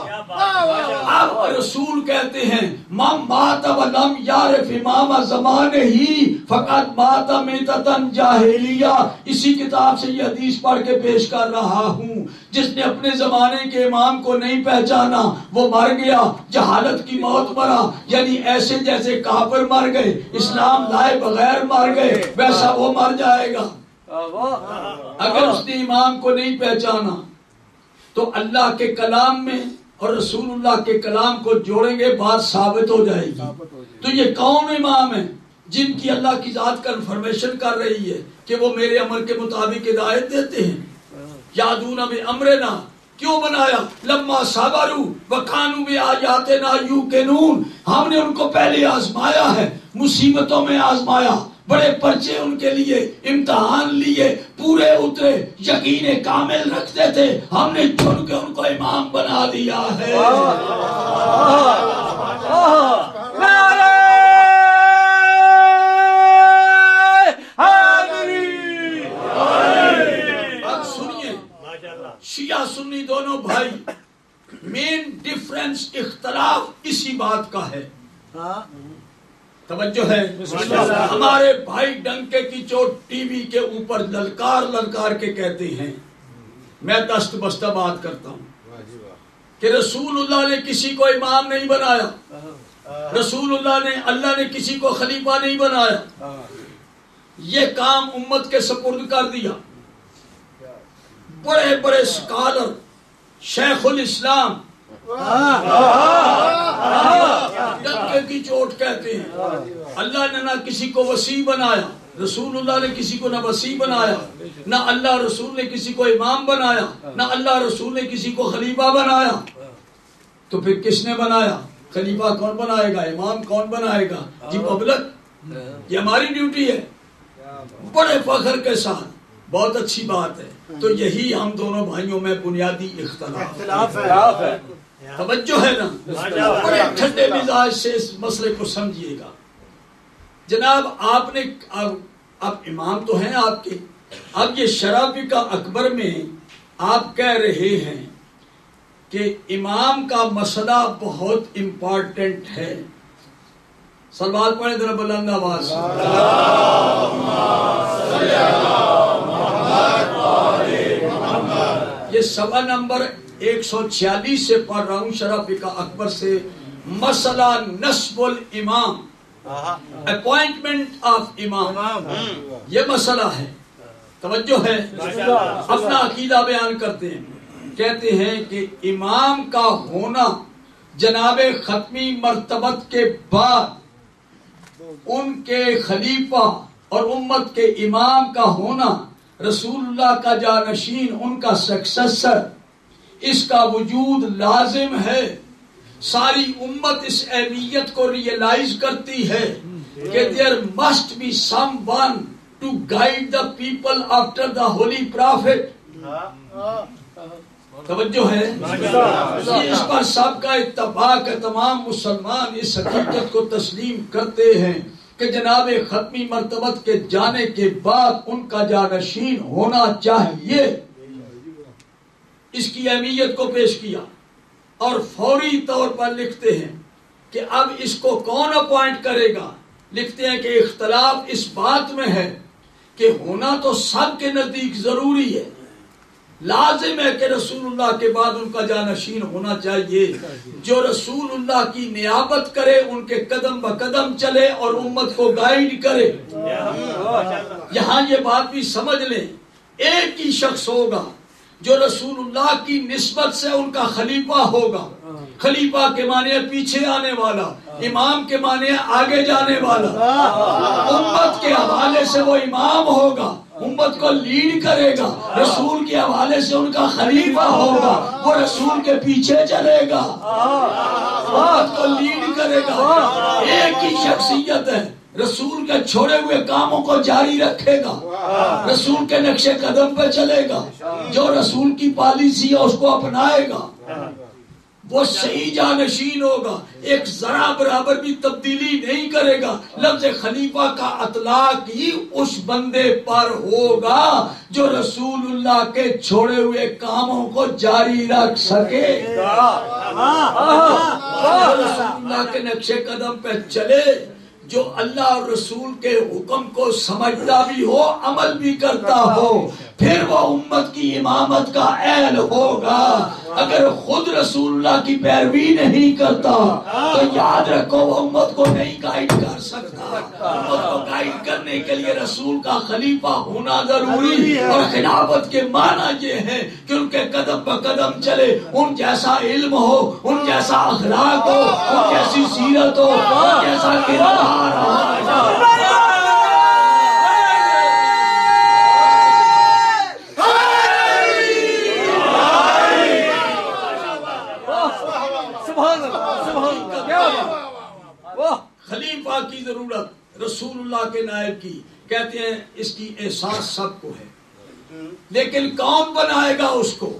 اب رسول کہتے ہیں من مات ولم یعرف امام زمانے ہی فقط مات میتۃ جاہلیہ، اسی کتاب سے یہ حدیث پڑھ کے پیش کر رہا ہوں، جس نے اپنے زمانے کے امام کو نہیں پہچانا وہ مر گیا، جہالت کی موت مرا، یعنی ایسے جیسے کافر مر گئے، اسلام لائے بغیر مر گئے ویسا وہ مر جائے گا اگر اس نے امام کو نہیں پہچانا۔ تو اللہ کے کلام میں اور رسول اللہ کے کلام کو جوڑیں گے، بات ثابت ہو جائے گی۔ تو یہ کون امام ہیں جن کی اللہ کی ذات کنفرمیشن کر رہی ہے کہ وہ میرے امر کے مطابق ہدایت دیتے ہیں؟ یادون بامرنا، کیوں بنایا؟ لما صبروا وکانوا بآیاتنا یوقنون، ہم نے ان کو پہلے آزمایا ہے، مصیبتوں میں آزمایا، بڑے پرچے ان کے لیے، امتحان لیے، پورے اترے، یقین کامل رکھتے تھے، ہم نے چن کے ان کو امام بنا دیا ہے۔ اب سنیے، شیعہ سنی دونوں بھائی، مین ڈیفرنس، اختلاف اسی بات کا ہے۔ توجہ ہے، ہمارے بھائی ڈنکے کی چوٹ ٹی وی کے اوپر للکار للکار کے کہتے ہیں، میں دست بستہ بات کرتا ہوں کہ رسول اللہ نے کسی کو امام نہیں بنایا، رسول اللہ نے کسی کو خلیفہ نہیں بنایا، یہ کام امت کے سپرد کر دیا۔ بڑے بڑے سکالر، شیخ الاسلام ڈنکے کی چوٹ کہتے ہیں اللہ نے نہ کسی کو وسیع بنایا رسول اللہ نے کسی کو نہ وصی بنایا، نہ اللہ رسول نے کسی کو امام بنایا، نہ اللہ رسول نے کسی کو خلیفہ بنایا، تو پھر کس نے بنایا؟ خلیفہ کون بنائے گا؟ امام کون بنائے گا؟ جی پبلک۔ یہ ہماری ڈیوٹی ہے، بڑے فخر کے ساتھ، بہت اچھی بات ہے۔ تو یہی ہم دونوں بھائیوں میں بنیادی اختلاف ہے۔ توجہ ہے نا؟ بڑے ٹھنڈے مزاج سے اس مسئلے کو سمجھیے گا۔ جناب آپ نے اب امام تو ہیں آپ کے، اب یہ شرافی اکبر میں آپ کہہ رہے ہیں کہ امام کا مسئلہ بہت امپورٹنٹ ہے۔ صلوات پڑھیں ذرا بلند آواز سے۔ یہ سوا نمبر 146 سے پڑھ رہا ہوں شرافی اکبر سے۔ مسئلہ نصب الامام، اپوائنٹمنٹ آف امام، یہ مسئلہ ہے۔ توجہ ہے، اپنا عقیدہ بیان کرتے ہیں۔ کہتے ہیں کہ امام کا ہونا جناب ختمی مرتبت کے بعد ان کے خلیفہ اور امت کے امام کا ہونا، رسول اللہ کا جانشین، ان کا سکسیسر، اس کا وجود لازم ہے۔ ساری امت اس اہمیت کو ریئلائز کرتی ہے کہ there must be someone to guide the people after the holy prophet۔ توجہ ہے، اس پر سب کا اتفاق ہے۔ تمام مسلمان اس حقیقت کو تسلیم کرتے ہیں کہ جناب ختمی مرتبت کے جانے کے بعد ان کا جانشین ہونا چاہیے۔ اس کی اہمیت کو پیش کیا اور فوری طور پر لکھتے ہیں کہ اب اس کو کون اپوائنٹ کرے گا۔ لکھتے ہیں کہ اختلاف اس بات میں ہے کہ ہونا تو سب کے نزدیک ضروری ہے، لازم ہے کہ رسول اللہ کے بعد ان کا جانشین ہونا چاہیے، جو رسول اللہ کی نیابت کرے، ان کے قدم بقدم چلے اور امت کو گائیڈ کرے۔ یہاں یہ بات بھی سمجھ لیں، ایک ہی شخص ہوگا جو رسول اللہ کی نسبت سے ان کا خلیفہ ہوگا۔ خلیفہ کے معنی پیچھے آنے والا، امام کے معنی آگے جانے والا۔ امت کے حوالے سے وہ امام ہوگا، امت کو لیڈ کرے گا۔ رسول کے حوالے سے ان کا خلیفہ ہوگا، وہ رسول کے پیچھے چلے گا، امت کو لیڈ کرے گا۔ ایک ہی شخصیت ہے، رسول کے چھوڑے ہوئے کاموں کو جاری رکھے گا، رسول کے نقش قدم پہ چلے گا، جو رسول کی پالیسی ہے اس کو اپنائے گا، وہ صحیح جانشین ہوگا، ایک ذرا برابر بھی تبدیلی نہیں کرے گا۔ لفظ خلیفہ کا اطلاق ہی اس بندے پر ہوگا جو رسول اللہ کے چھوڑے ہوئے کاموں کو جاری رکھ سکے، رسول اللہ کے نقش قدم پہ چلے، جو اللہ اور رسول کے حکم کو سمجھتا بھی ہو، عمل بھی کرتا ہو، پھر وہ امت کی امامت کا اہل ہوگا۔ اگر خود رسول اللہ کی پیروی نہیں کرتا تو یاد رکھو وہ امت کو نہیں گائیڈ کر سکتا۔ امت کو گائیڈ کرنے کے لیے رسول کا خلیفہ ہونا ضروری، اور خلافت کے معنی یہ ہے کہ ان کے قدم پر قدم چلے، ان جیسا علم ہو، ان جیسا اخلاق ہو، ان جیسی سیرت ہو، ان جیسا کردار ہو۔ خلیفہ کی ضرورت رسول اللہ کے نائب کی، کہتے ہیں اس کی احساس سب کو ہے، لیکن کون بنائے گا اس کو؟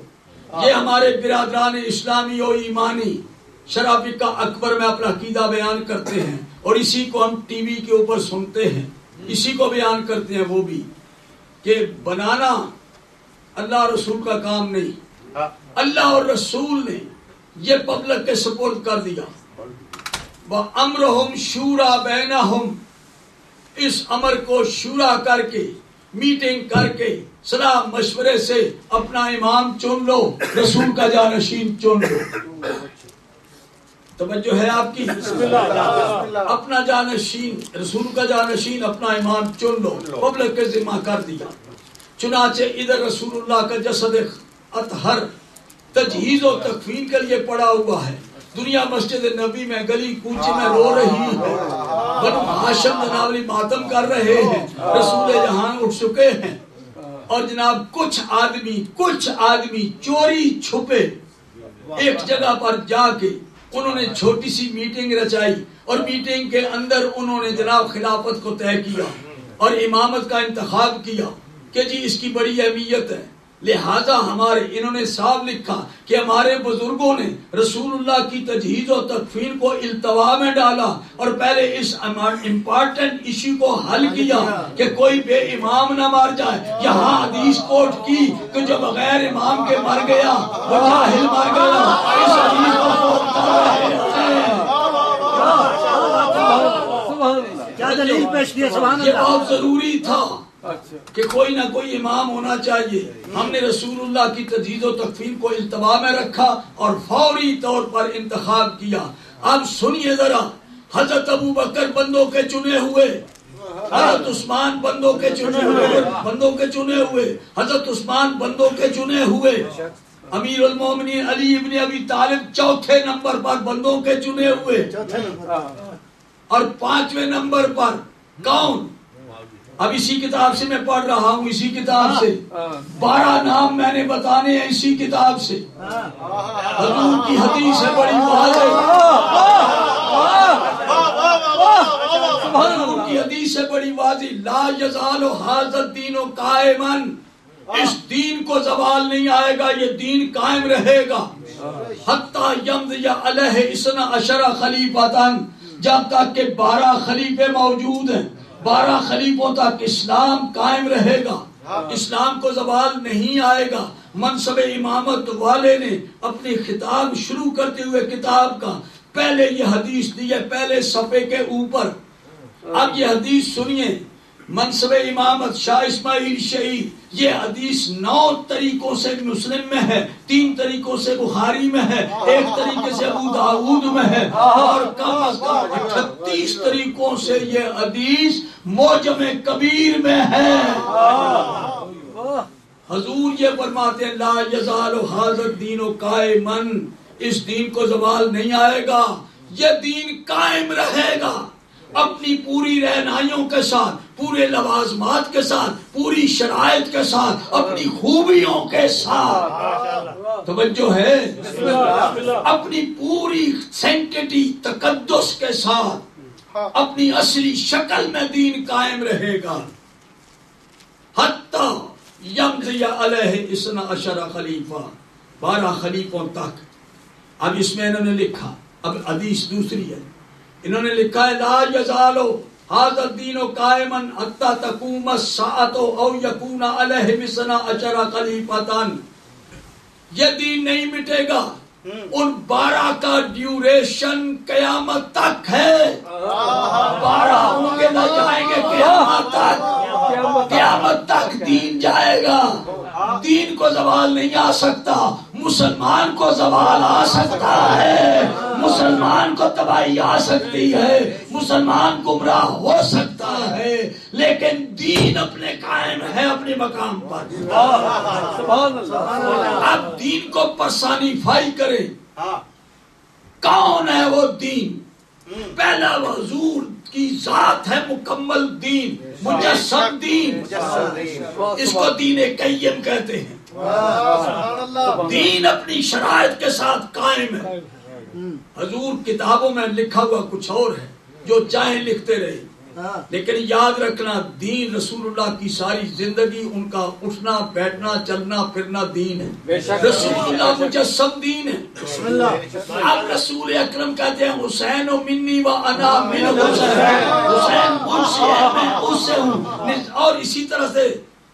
یہ ہمارے برادران اسلامی و ایمانی شرافی اکبر میں اپنا عقیدہ بیان کرتے ہیں، اور اسی کو ہم ٹی وی کے اوپر سنتے ہیں، اسی کو بیان کرتے ہیں وہ بھی، کہ بنانا اللہ رسول کا کام نہیں، اللہ اور رسول نے یہ پبلک کے سپورٹ کر دیا۔ وَأَمْرُهُمْ شُورَى بَيْنَهُمْ، اس امر کو شورا کر کے، میٹنگ کر کے، صلاح مشورے سے اپنا امام چن لو، رسول کا جانشین چن لو۔ توجہ ہے آپ کی؟ اپنا جانشین، رسول کا جانشین، اپنا امام چن لو، پبلک کے ذمہ کر دیا۔ چنانچہ ادھر رسول اللہ کا جسد اطہر تجہیز و تکفین کے لیے پڑا ہوا ہے، دنیا مسجد نبی میں گلی کوچے میں رو رہی ہے، بنو ہاشم جناب ماتم کر رہے ہیں، رسول جہاں اٹھ چکے ہیں، اور جناب کچھ آدمی چوری چھپے ایک جگہ پر جا کے انہوں نے چھوٹی سی میٹنگ رچائی، اور میٹنگ کے اندر انہوں نے جناب خلافت کو طے کیا اور امامت کا انتخاب کیا کہ جی اس کی بڑی اہمیت ہے، لہذا انہوں نے صاف لکھا کہ ہمارے بزرگوں نے رسول اللہ کی تجہیز و تکفین کو التوا میں ڈالا اور پہلے اس امپارٹنٹ ایشو کو حل کیا کہ کوئی بے امام نہ مر جائے۔ یہاں حدیث کوٹ کی کہ جو بغیر امام کے مر گیا وہ جاہل مر گیا، اس حدیث کو کوٹ کر رہے ہیں۔ کیا دلیل پیش کی ہے؟ سبحان یہ اللہ۔ بہت ضروری تھا کہ کوئی نہ کوئی امام ہونا چاہیے۔ ہم نے رسول اللہ کی تجہیز و تکفین کو التوا میں رکھا اور فوری طور پر انتخاب کیا۔ اب سنیے ذرا، حضرت ابو بکر بندوں کے چنے ہوئے، حضرت عثمان بندوں کے چنے ہوئے، حضرت عثمان بندوں کے چنے ہوئے، امیر المومنین علی ابن ابی طالب چوتھے نمبر پر بندوں کے چنے ہوئے، اور پانچویں نمبر پر کون؟ اب اسی کتاب سے میں پڑھ رہا ہوں، اسی کتاب سے 12 نام میں نے بتانے ہیں، اسی کتاب سے۔ حضور کی حدیث ہے بڑی واضح، حضور کی حدیث ہے بڑی واضح، لا یزال ھذا الدین قائما، اس دین کو زوال نہیں آئے گا، یہ دین قائم رہے گا، حتی یمضی علیہ 12 خلیفۃ، جب تک کہ 12 خلیفے موجود ہیں، 12 خلیفوں تک اسلام قائم رہے گا، اسلام کو زوال نہیں آئے گا۔ منصب امامت والے نے اپنی خطاب شروع کرتے ہوئے کتاب کا پہلے یہ حدیث دی ہے، پہلے صفحے کے اوپر۔ اب یہ حدیث سنیے، منصب امامت شاہ اسماعیل شہید، یہ حدیث 9 طریقوں سے مسلم میں ہے، 3 طریقوں سے بخاری میں ہے، 1 طریقے سے ابو داؤد میں ہے، اور کم از کم 38 طریقوں سے یہ حدیث معجم کبیر میں ہے۔ حضور یہ فرماتے ہیں لا یزال ھذا الدین قائما، اس دین کو زوال نہیں آئے گا، یہ دین قائم رہے گا، اپنی پوری رہنائیوں کے ساتھ، پورے لوازمات کے ساتھ، پوری شرائط کے ساتھ، اپنی خوبیوں کے ساتھ، توجہ ہے، اپنی پوری سینکٹی تقدس کے ساتھ، اپنی اصلی شکل میں دین قائم رہے گا، حتی یمضی علیہ 12 خلیفہ، 12 خلیفوں تک۔ اب اس میں انہوں نے لکھا، اب حدیث دوسری ہے، انہوں نے لکھا ہے لا یزال ھذا الدین قائما حتی تقوم الساعۃ او یکون علیہ 12 خلیفۃ، یہ دین نہیں مٹے گا، ان 12 کا ڈیوریشن قیامت تک ہے، 12 ہوں گے نہ جائیں گے قیامت تک، قیامت تک دین جائے گا، دین کو زوال نہیں آ سکتا، مسلمان کو زوال آ سکتا ہے، مسلمان کو تباہی آ سکتی ہے، مسلمان گمراہ ہو سکتا ہے، لیکن دین اپنے قائم ہے اپنے مقام پر۔ اب دین کو پرسانیفائی کریں، کون ہے وہ دین؟ پہلا حضور کی ذات ہے مکمل دین، مجسم دین، اس کو دین قیم کہتے ہیں۔ دین اپنی شرائط کے ساتھ قائم ہے۔ حضور کتابوں میں لکھا ہوا کچھ اور ہے، جو چاہیں لکھتے رہے، لیکن یاد رکھنا دین رسول اللہ کی ساری زندگی، ان کا اٹھنا بیٹھنا چلنا پھرنا دین ہے، رسول اللہ مجسم دین ہے۔ اب رسول اکرم کہتے ہیں حسین و منی و انا من حسین، حسین مجھ سے ہے میں اس سے ہوں، اور اسی طرح سے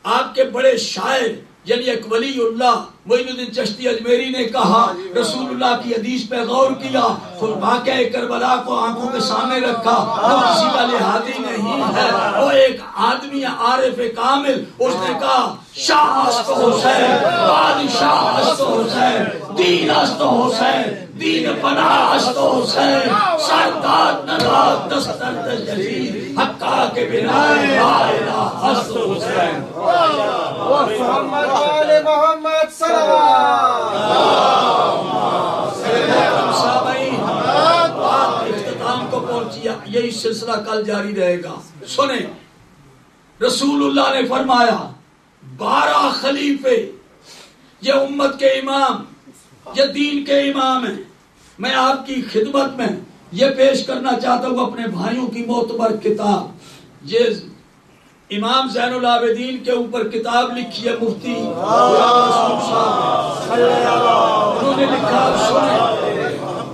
آپ کے بڑے شاعر یعنی ایک ولی اللہ معین الدین چشتی اجمیری نے کہا، رسول اللہ کی حدیث پہ غور کیا، واقعہ کربلا کو آنکھوں کے سامنے رکھا، وہ کسی کا لحاظی نہیں ہے، وہ ایک آدمی عارف کامل، اس نے کہا شاہ است حسین، بادشاہ است حسین، دین است حسین، دین پناہ است حسین، سرداد نداد دستر تجدید حقا کے بنا لا الہ است حسین۔ محمد آل محمد صلی اللہ علیہ وسلم۔ یہی سلسلہ کل جاری رہے گا. سنیں رسول اللہ نے فرمایا 12 خلیفے یہ امت کے امام یہ دین کے امام ہیں. میں آپ کی خدمت میں یہ پیش کرنا چاہتا ہوں اپنے بھائیوں کی معتبر کتاب. یہ امام زین العابدین کے اوپر کتاب لکھی ہے مفتی انہوں نے لکھا.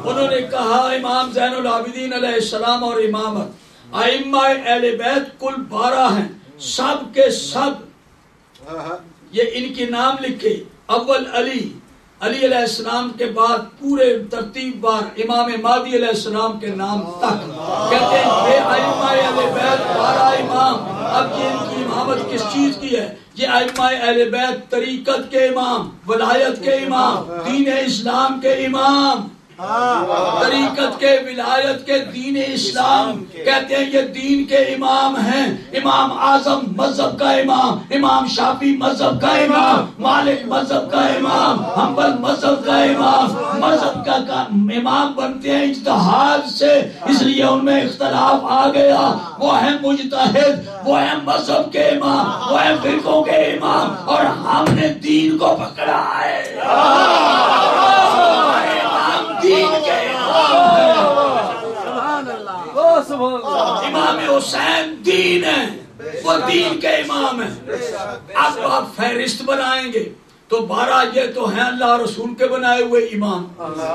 انہوں نے کہا امام زین العابدین علیہ السلام اور امامت ائمہ اہل بیت کل 12 ہیں. سب کے سب یہ ان کے نام لکھے. اول علی علیہ السلام کے بعد پورے ترتیب بار امام مہدی علیہ السلام کے نام تک کہتے ہیں یہ ائمہ اہل بیت 12 امام. اب یہ ان کی امامت کس چیز کی ہے؟ یہ ائمہ اہل بیت طریقت کے امام، ولایت کے امام، دین اسلام کے امام، طریقت کے ولایت کے دین اسلام کہتے ہیں یہ دین کے امام ہیں. امام اعظم مذہب کا امام، امام شافعی مذہب کا امام، مالک مذہب کا امام، حنبل مذہب کا امام. مذہب کا امام بنتے ہیں اجتہاد سے، اس لیے ان میں اختلاف آ گیا. وہ ہیں مجتہد، وہ ہیں مذہب کے امام، وہ ہیں فرقوں کے امام، اور ہم نے دین کو پکڑا ہے. امام حسین دین ہے، وہ دین کے امام ہیں. اب آپ فہرست بنائیں گے تو 12 یہ تو ہیں اللہ رسول کے بنائے ہوئے امام.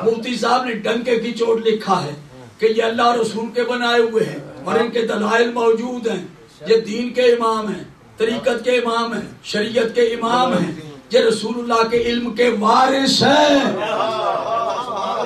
مفتی صاحب نے ڈنکے کی چوٹ لکھا ہے کہ یہ اللہ رسول کے بنائے ہوئے ہیں اور ان کے دلائل موجود ہیں. یہ دین کے امام ہیں، طریقت کے امام ہیں، شریعت کے امام ہیں. یہ رسول اللہ کے علم کے وارث ہیں،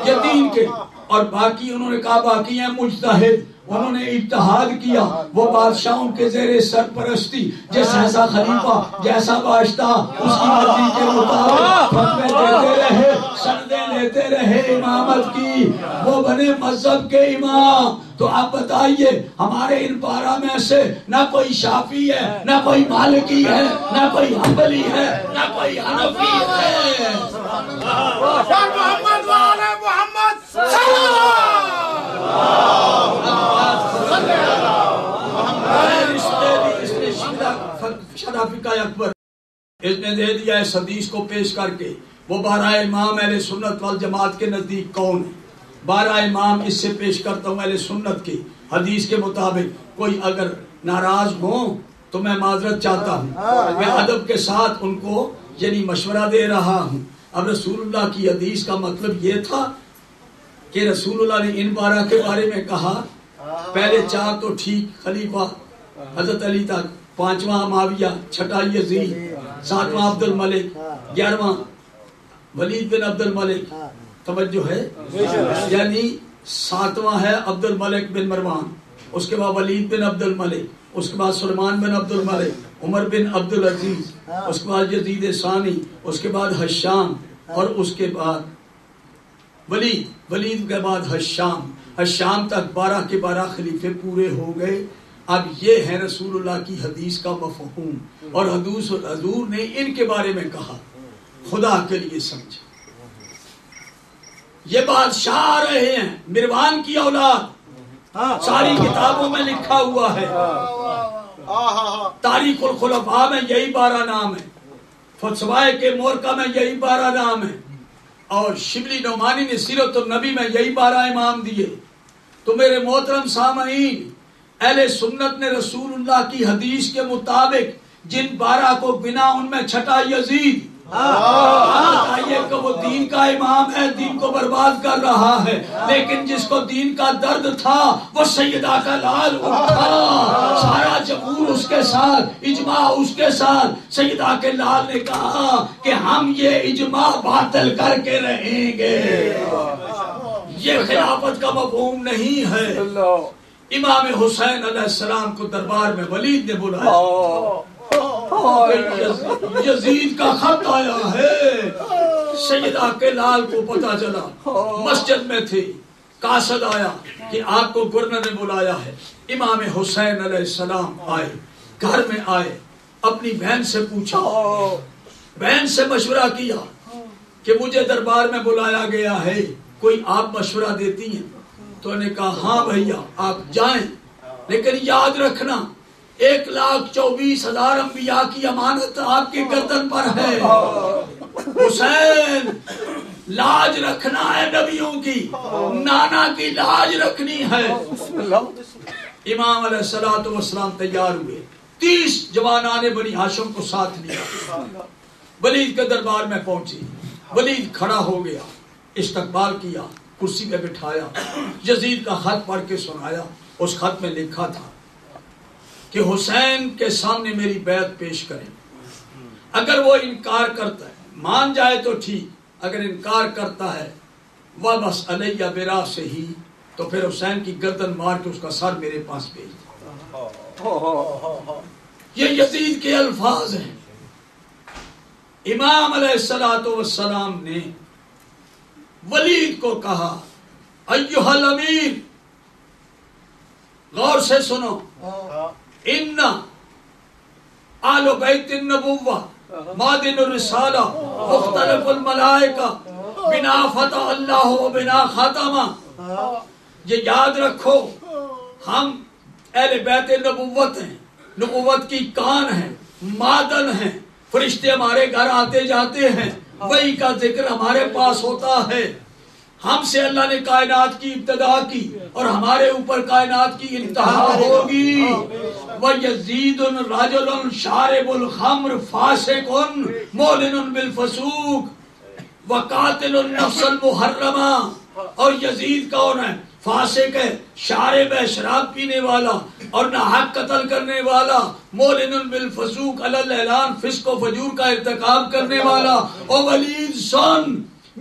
یہ دین کے. اور باقی انہوں نے کہا باقی ہیں مجتہد، انہوں نے اجتہاد کیا. وہ بادشاہوں کے زیر سرپرستی جیسا خلیفہ جیسا بادشاہ اس کی مرضی کے مطابق فتوے دیتے رہے، سندیں لیتے رہے امامت کی. وہ بنے مذہب کے امام. تو آپ بتائیے ہمارے ان 12 میں سے نہ کوئی شافعی ہے، نہ کوئی مالکی ہے، نہ کوئی حنبلی ہے، نہ کوئی حنفی ہے. محمد وعلى محمد صلی اکبر اس نے دے دیا اس حدیث کو پیش کر کے. وہ 12 امام اہل سنت والجماعت کے نزدیک کون ہے؟ 12 امام اس سے پیش کرتا ہوں اہل سنت کی حدیث کے مطابق. کوئی اگر ناراض ہوں تو میں معذرت چاہتا ہوں، میں ادب کے ساتھ ان کو یعنی مشورہ دے رہا ہوں. اب رسول اللہ کی حدیث کا مطلب یہ تھا کہ رسول اللہ نے ان 12 کے بارے میں کہا پہلے 4 تو ٹھیک خلیفہ حضرت علی تک، 5واں معاویہ، 6واں یزید، 7واں عبد الملک، 11واں ولید بن عبد الملک. توجہ ہے؟ یعنی 7واں ہے عبد الملک بن مروان، اس کے بعد ولید بن عبد الملک، اس کے بعد سلمان بن عبد الملک، عمر بن عبد العزیز، اس کے بعد یزید ثانی، اس کے بعد حشام، اور اس کے بعد ولید کے بعد حشام تک 12 کے 12 خلیفے پورے ہو گئے. اب یہ ہے رسول اللہ کی حدیث کا مفہوم. اور حضور نے ان کے بارے میں کہا خدا کے لیے سمجھ. یہ بادشاہ آ رہے ہیں مروان کی اولاد، ساری کتابوں میں لکھا ہوا ہے. تاریخ الخلفاء میں یہی 12 نام ہیں، فتوائے کے مورکہ میں یہی 12 نام ہیں، اور شبلی نعمانی نے سیرت النبی میں یہی 12 امام دیے. تو میرے محترم سامعین، اہل سنت نے رسول اللہ کی حدیث کے مطابق جن 12 کو گنا ان میں 6واں یزید. بتائیے کہ وہ دین کا امام ہے، دین کو برباد کر رہا ہے، لیکن جس کو دین کا درد تھا وہ سیدہ کا لال اٹھا، سارا جمہور اس کے ساتھ، اجماع اس کے ساتھ. سیدہ کے لال نے کہا کہ ہم یہ اجماع باطل کر کے رہیں گے. یہ خلافت کا مفہوم نہیں ہے. امام حسین علیہ السلام کو دربار میں ولید نے بلایا، یزید کا خط آیا ہے. سیدہ کے لال کو پتا چلا، مسجد میں تھی، قاصد آیا کہ آپ کو گورنر نے بلایا ہے. امام حسین علیہ السلام آئے، گھر میں آئے، اپنی بہن سے پوچھا، بہن سے مشورہ کیا کہ مجھے دربار میں بلایا گیا ہے، کوئی آپ مشورہ دیتی ہیں؟ تو نے کہا ہاں بھیا آپ جائیں، لیکن یاد رکھنا 1,24,000 انبیاء کی امانت آپ کی گردن پر ہے۔ حسین لاج رکھنا ہے نبیوں کی، نانا کی لاج رکھنی ہے۔ امام علیہ السلام تیار ہوئے، 30 جوانان بنی ہاشم کو ساتھ لیا، ولید کے دربار میں پہنچے۔ ولید کھڑا ہو گیا، استقبال کیا، کرسی پہ بٹھایا، یزید کا خط پڑھ کے سنایا۔ اس خط میں لکھا تھا کہ حسین کے سامنے میری بیعت پیش کریں، اگر وہ انکار کرتا ہے مان جائے تو ٹھیک، اگر انکار کرتا ہے وَبَسْ عَلَيَّ بِرَأْسِهِ تو پھر حسین کی گردن مار کے اس کا سر میرے پاس بھیج دے۔ یہ یزید کے الفاظ ہیں۔ امام علیہ السلام نے ولید کو کہا ایھا الامیر، غور سے سنو، ان آل بیت النبوہ معدن الرسالہ مختلف الملائکہ بنا فتح اللہ و بنا ختمہ۔ یہ یاد رکھو ہم اہل بیت نبوت ہیں، نبوت کی کان ہیں، معدن ہیں، فرشتے ہمارے گھر آتے جاتے ہیں، وحی کا ذکر ہمارے پاس ہوتا ہے۔ ہم سے اللہ نے کائنات کی ابتدا کی اور ہمارے اوپر کائنات کی انتہا ہوگی۔ وَيَزِيدٌ رَجُلٌ شَارِبُ الْخَمْرِ فَاسِقٌ مُعْلِنٌ بِالْفُسُوقِ وَقَاتِلُ النَّفْسَ الْمُحَرَّمَةَ۔ اور یزید کون ہے؟ فاسق ہے، شارب ہے، شراب پینے والا اور ناحق قتل کرنے والا، مولن بالفسوق علی الاعلان، فسق و فجور کا ارتکاب کرنے والا۔ او ولید سن،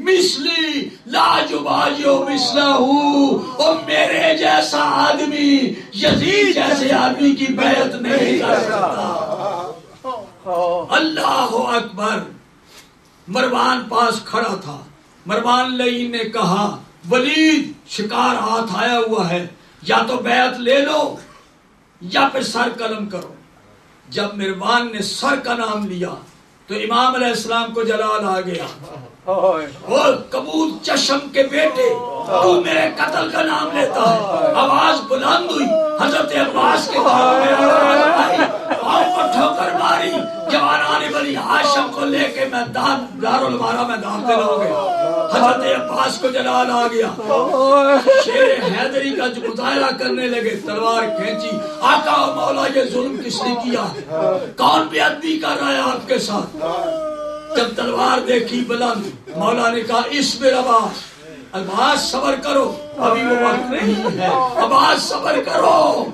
مثلی لا یبایع مثلہ، او میرے جیسا آدمی یزید جیسے آدمی کی بیعت نہیں کر سکتا۔ اللہ اکبر۔ مروان پاس کھڑا تھا، مروان لعین نے کہا ولید شکار ہاتھ آیا ہوا ہے، یا تو بیعت لے لو یا پھر سر قلم کرو۔ جب مروان نے سر کا نام لیا تو امام علیہ السلام کو جلال آ گیا۔ اور کبوت چشم کے بیٹے، تو میرے قتل کا نام لیتا ہے۔ آواز بلند ہوئی، حضرت عباس کے پاؤں میں آواز آئی، پاؤں کو ٹھوکر ماری، جوانان بنی ہاشم کو لے کے میدان دارالمارا میں داخل ہو گئے۔ حضرت عباس کو جلال آ گیا، شیر حیدری کا جو مظاہرہ کرنے لگے، تلوار کھینچی، آقا و مولا یہ ظلم کس نے کیا ہے؟ کون بے ادبی کر رہا ہے آپ کے ساتھ؟ جب تلوار دیکھی بلند، مولا نے کہا اصبر عباس، عباس صبر کرو، ابھی وہ وقت نہیں ہے، عباس صبر کرو۔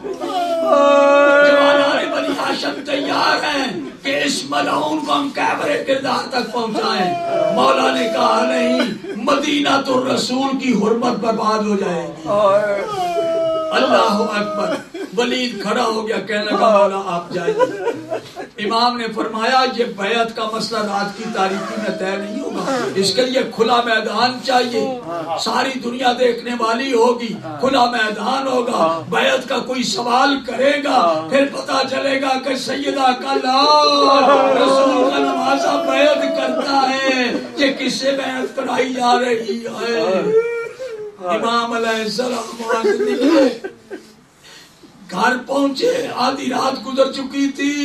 جوانان بنی ہاشم تیار ہیں کہ اس ملعون کو ہم کیبرے کردار تک پہنچائیں۔ مولا نے کہا نہیں، مدینہ تو رسول کی حرمت برباد ہو جائے گی۔ اللہ اکبر۔ ولید کھڑا ہو گیا، کہنے لگا مولا آپ جائیے۔ امام نے فرمایا یہ بیعت کا مسئلہ رات کی تاریکی میں طے نہیں ہوگا، اس کے لیے کھلا میدان چاہیے، ساری دنیا دیکھنے والی ہوگی، کھلا میدان ہوگا، بیعت کا کوئی سوال کرے گا، پھر پتا چلے گا کہ سیدہ کا لال رسول کا نوازا بیعت کرتا ہے، یہ کس سے بیعت کرائی جا رہی ہے؟ امام علیہ السلام وہاں سے نکلے، گھر پہنچے، آدھی رات گزر چکی تھی،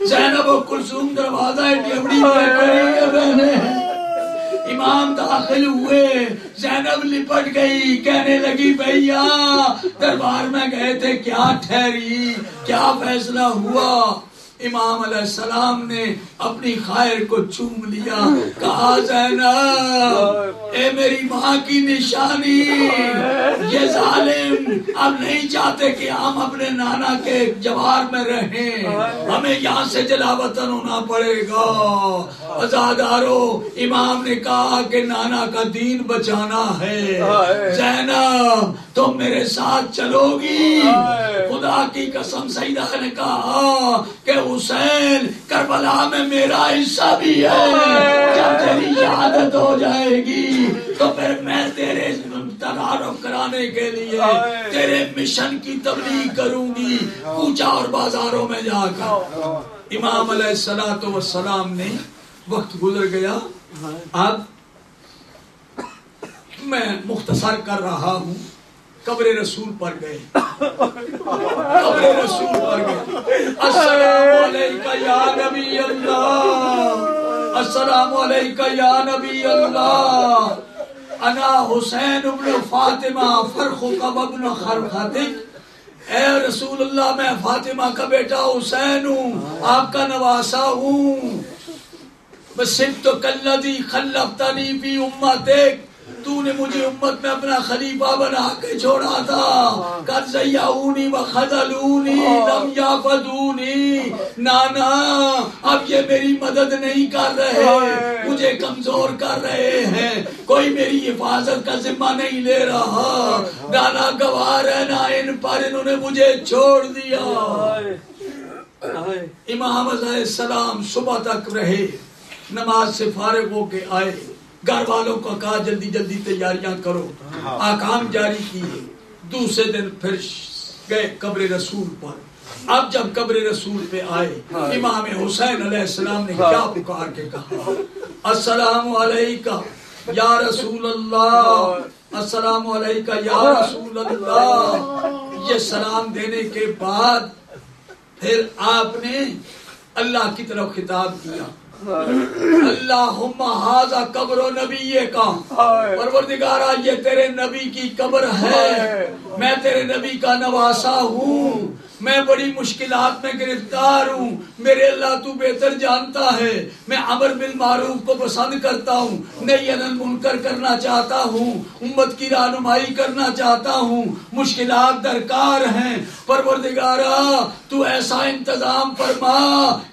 زینب و کلثوم دروازہ ڈیوڑی پہ کھڑی ہے بہنیں۔ امام داخل ہوئے، زینب لپٹ گئی، کہنے لگی بھیا دربار میں گئے تھے، کیا ٹھہری، کیا فیصلہ ہوا؟ امام علیہ السلام نے اپنی خائر کو چوم لیا، کہا زینب اے میری ماں کی نشانی، یہ ظالم اب نہیں چاہتے کہ ہم اپنے نانا کے جوار میں رہیں، ہمیں یہاں سے جلا وطن ہونا پڑے گا۔ عزادارو، امام نے کہا کہ نانا کا دین بچانا ہے، زینب تم میرے ساتھ چلو گی؟ خدا کی قسم سیدہ نے کہا کہ حسین کربلا میں میرا حصہ بھی ہے، جب تیری شہادت ہو جائے گی تو پھر میں تیرے تعارف کرانے کے لیے تیرے مشن کی تبلیغ کروں گی، کوچہ اور بازاروں میں جا کر۔ امام علیہ السلام نے، وقت گزر گیا، اب میں مختصر کر رہا ہوں، قبر رسول پر گئے، قبر رسول پر گئے. السلام علیکہ یا نبی اللہ، السلام علیکہ یا نبی اللہ، انا حسین ابن فاطمہ فرخک ابن خرخطک. اے رسول اللہ میں فاطمہ کا بیٹا حسین ہوں، آپ کا نواسا ہوں. بسبتک الذی خلفتنی فی امتک، تو نے مجھے امت میں اپنا خلیفہ بنا کے چھوڑا تھا. قد ضیعونی و خذلونی لم یعبدونی. نانا اب یہ میری مدد نہیں کر رہے، مجھے کمزور کر رہے ہیں، کوئی میری حفاظت کا ذمہ نہیں لے رہا. نانا گواہ رہنا ان پر، انہوں نے مجھے چھوڑ دیا. امام علیہ السلام صبح تک رہے، نماز سے فارغ ہو کے آئے، گھر والوں کو کہا جلدی جلدی تیاریاں کرو، احکام جاری کیے. دوسرے دن پھر گئے قبر رسول پر. اب جب قبر رسول پہ آئے، امام حسین علیہ السلام نے کیا پکار کے کہا؟ السلام علیکہ یا رسول اللہ، السلام علیکہ یا رسول اللہ. یہ سلام دینے کے بعد پھر آپ نے اللہ کی طرف خطاب کیا. اللہم ھذا قبر نبی کا، پروردگارا یہ تیرے نبی کی قبر ہے، میں تیرے نبی کا نواسا ہوں، میں بڑی مشکلات میں گرفتار ہوں. میرے اللہ تو بہتر جانتا ہے، میں امر بالمعروف کو پسند کرتا ہوں، نہی عن المنکر کرنا چاہتا ہوں، امت کی رہنمائی کرنا چاہتا ہوں، مشکلات درکار ہیں. پروردگارا تو ایسا انتظام فرما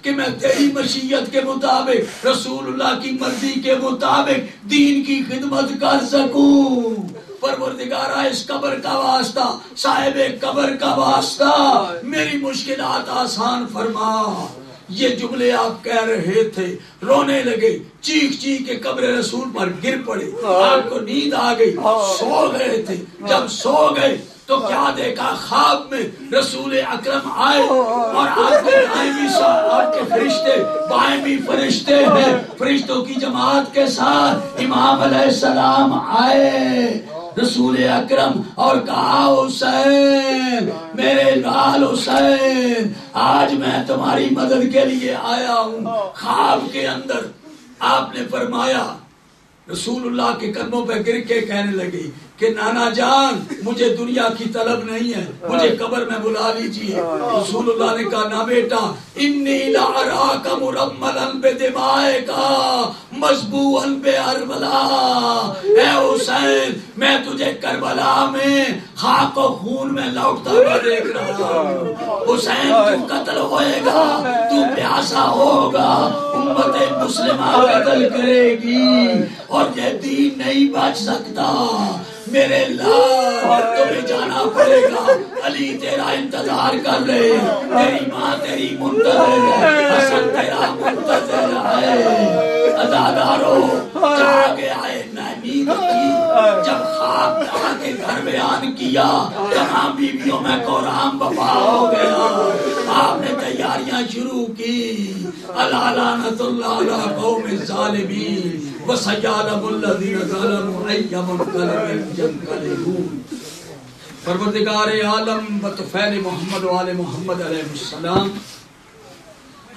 کہ میں تیری مشیت کے مطابق، رسول اللہ کی مرضی کے مطابق دین کی خدمت کر سکوں. پروردگارہ اس قبر کا واسطہ، صاحب قبر کا واسطہ میری مشکلات آسان فرما. یہ جملے آپ کہہ رہے تھے، رونے لگے، چیخ چیخ کے قبر رسول پر گر پڑے. آپ کو نیند آ گئی، سو گئے تھے. جب سو گئے تو کیا دیکھا؟ خواب میں رسول اکرم آئے اور آپ کے دائیں بھی آپ کے فرشتے، بائیں بھی فرشتے ہیں، فرشتوں کی جماعت کے ساتھ امام علیہ السلام آئے رسول اکرم اور کہا حسین، میرے لال حسین، آج میں تمہاری مدد کے لیے آیا ہوں. خواب کے اندر آپ نے فرمایا، رسول اللہ کے قدموں پہ گر کے کہنے لگے کہ نانا جان مجھے دنیا کی طلب نہیں ہے، مجھے قبر میں بلا لیجیے. رسول اللہ نے کہا نہ بیٹا، انی لأراک مرملا بدمائک مذبوحا باربلا. اے حسین میں تجھے کربلا میں خاک و خون میں لوٹتا ہوا دیکھ رہا ہوں. حسین تو قتل ہوئے گا، تو پیاسا ہوگا، امت مسلمہ قتل کرے گی اور یہ دین نہیں بچ سکتا. میرے لال تمہیں جانا پڑے گا، علی تیرا انتظار کر رہے ہیں، تیری ماں تیری منتظر ہے، حسن تیرا منتظر ہے. ادادارو جاگے آئے، میں نیند کی. جب خواب کہا کے گھر بیان کیا، تمام بیویوں میں قرآن بپا ہو گیا. آپ نے تیاریاں شروع کی. الا لعنت اللہ علی قوم الظالمین وسیعلم الذین ظلموا ای منقلب ینقلبون. پروردگار عالم بطفیل محمد و آل محمد علیہ السلام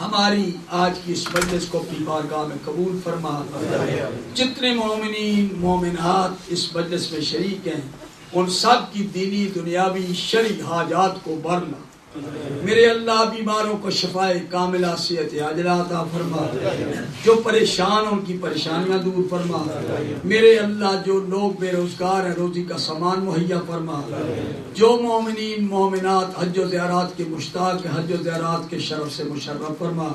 ہماری آج کی اس مجلس کو اپنی بارگاہ میں قبول فرما. جتنے مومنین مومنات اس مجلس میں شریک ہیں ان سب کی دینی دنیاوی شرعی حاجات کو بھرنا. میرے اللہ بیماروں کو شفائے کاملہ صحت عاجلہ عطا فرما، جو پریشان ان کی پریشانیاں دور فرما. میرے اللہ جو لوگ بے روزگار ہیں روزی کا سامان مہیا فرما. جو مومنین مومنات حج و زیارات کے مشتاق ہیں حج و زیارات کے شرف سے مشرف فرما.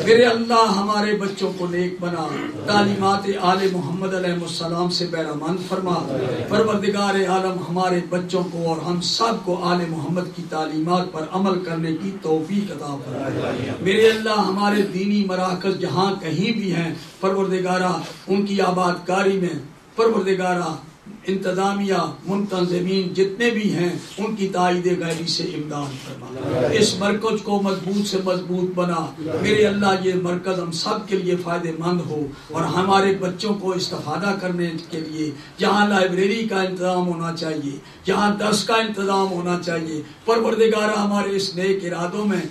میرے اللہ ہمارے بچوں کو نیک بنا، تعلیمات آل محمد علیہ السلام سے بہرمند فرما. پروردگار عالم ہمارے بچوں کو اور ہم سب کو آل محمد کی تعلیمات پر عمل کرنے کی توفیق عطا فرما. میرے اللہ ہمارے دینی مراکز جہاں کہیں بھی ہیں پروردگارہ ان کی آباد کاری میں پروردگارہ انتظامیہ منتظمین جتنے بھی ہیں ان کی تائید غیبی سے امداد فرما، اس مرکز کو مضبوط سے مضبوط بنا میرے اللہ، یہ مرکز ہم سب کے لیے فائدہ مند ہو اور ہمارے بچوں کو استفادہ کرنے کے لیے جہاں لائبریری کا انتظام ہونا چاہیے، جہاں درس کا انتظام ہونا چاہیے، پروردگار ہمارے اس نیک ارادوں میں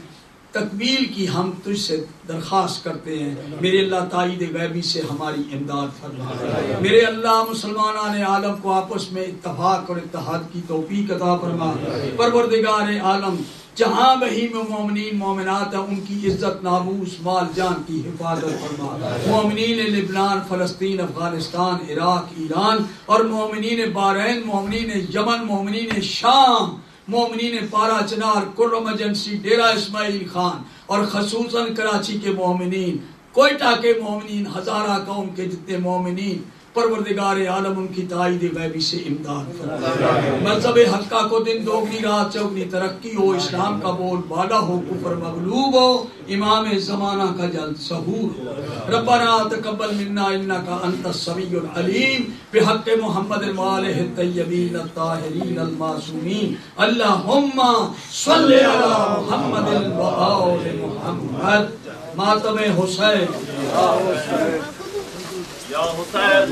تکمیل کی ہم تجھ سے درخواست کرتے ہیں میرے اللہ، تائید غیبی سے ہماری امداد فرما میرے اللہ، مسلمانان عالم کو آپس میں اتفاق اور اتحاد کی توفیق عطا فرما پروردگار عالم، جہاں وہی میں مومنین مومنات ہیں ان کی عزت ناموس مال جان کی حفاظت فرما، مومنین لبنان فلسطین افغانستان عراق ایران اور مومنین بحرین مومنین یمن مومنین شام مومنین پارا چنار کرم ایجنسی ڈیرہ اسماعیل خان اور خصوصاً کراچی کے مومنین، کوئٹہ کے مومنین، ہزارہ قوم کے جتنے مومنین، پروردگار عالم ان کی تائید غیبی سے امداد فرما، مذہب حقہ کو دن دوگنی رات چوگنی ترقی ہو، اسلام کا بول بالا ہو، کفر مغلوب ہو، امام زمانہ کا جلد ظہور ہو۔ ربنا تقبل منا انکا انت السمیع العلیم بحق محمد وآلہ الطیبین الطاہرین المعصومین، اللہم صلی علی محمد وآل محمد۔ ماتم حسین یا حسین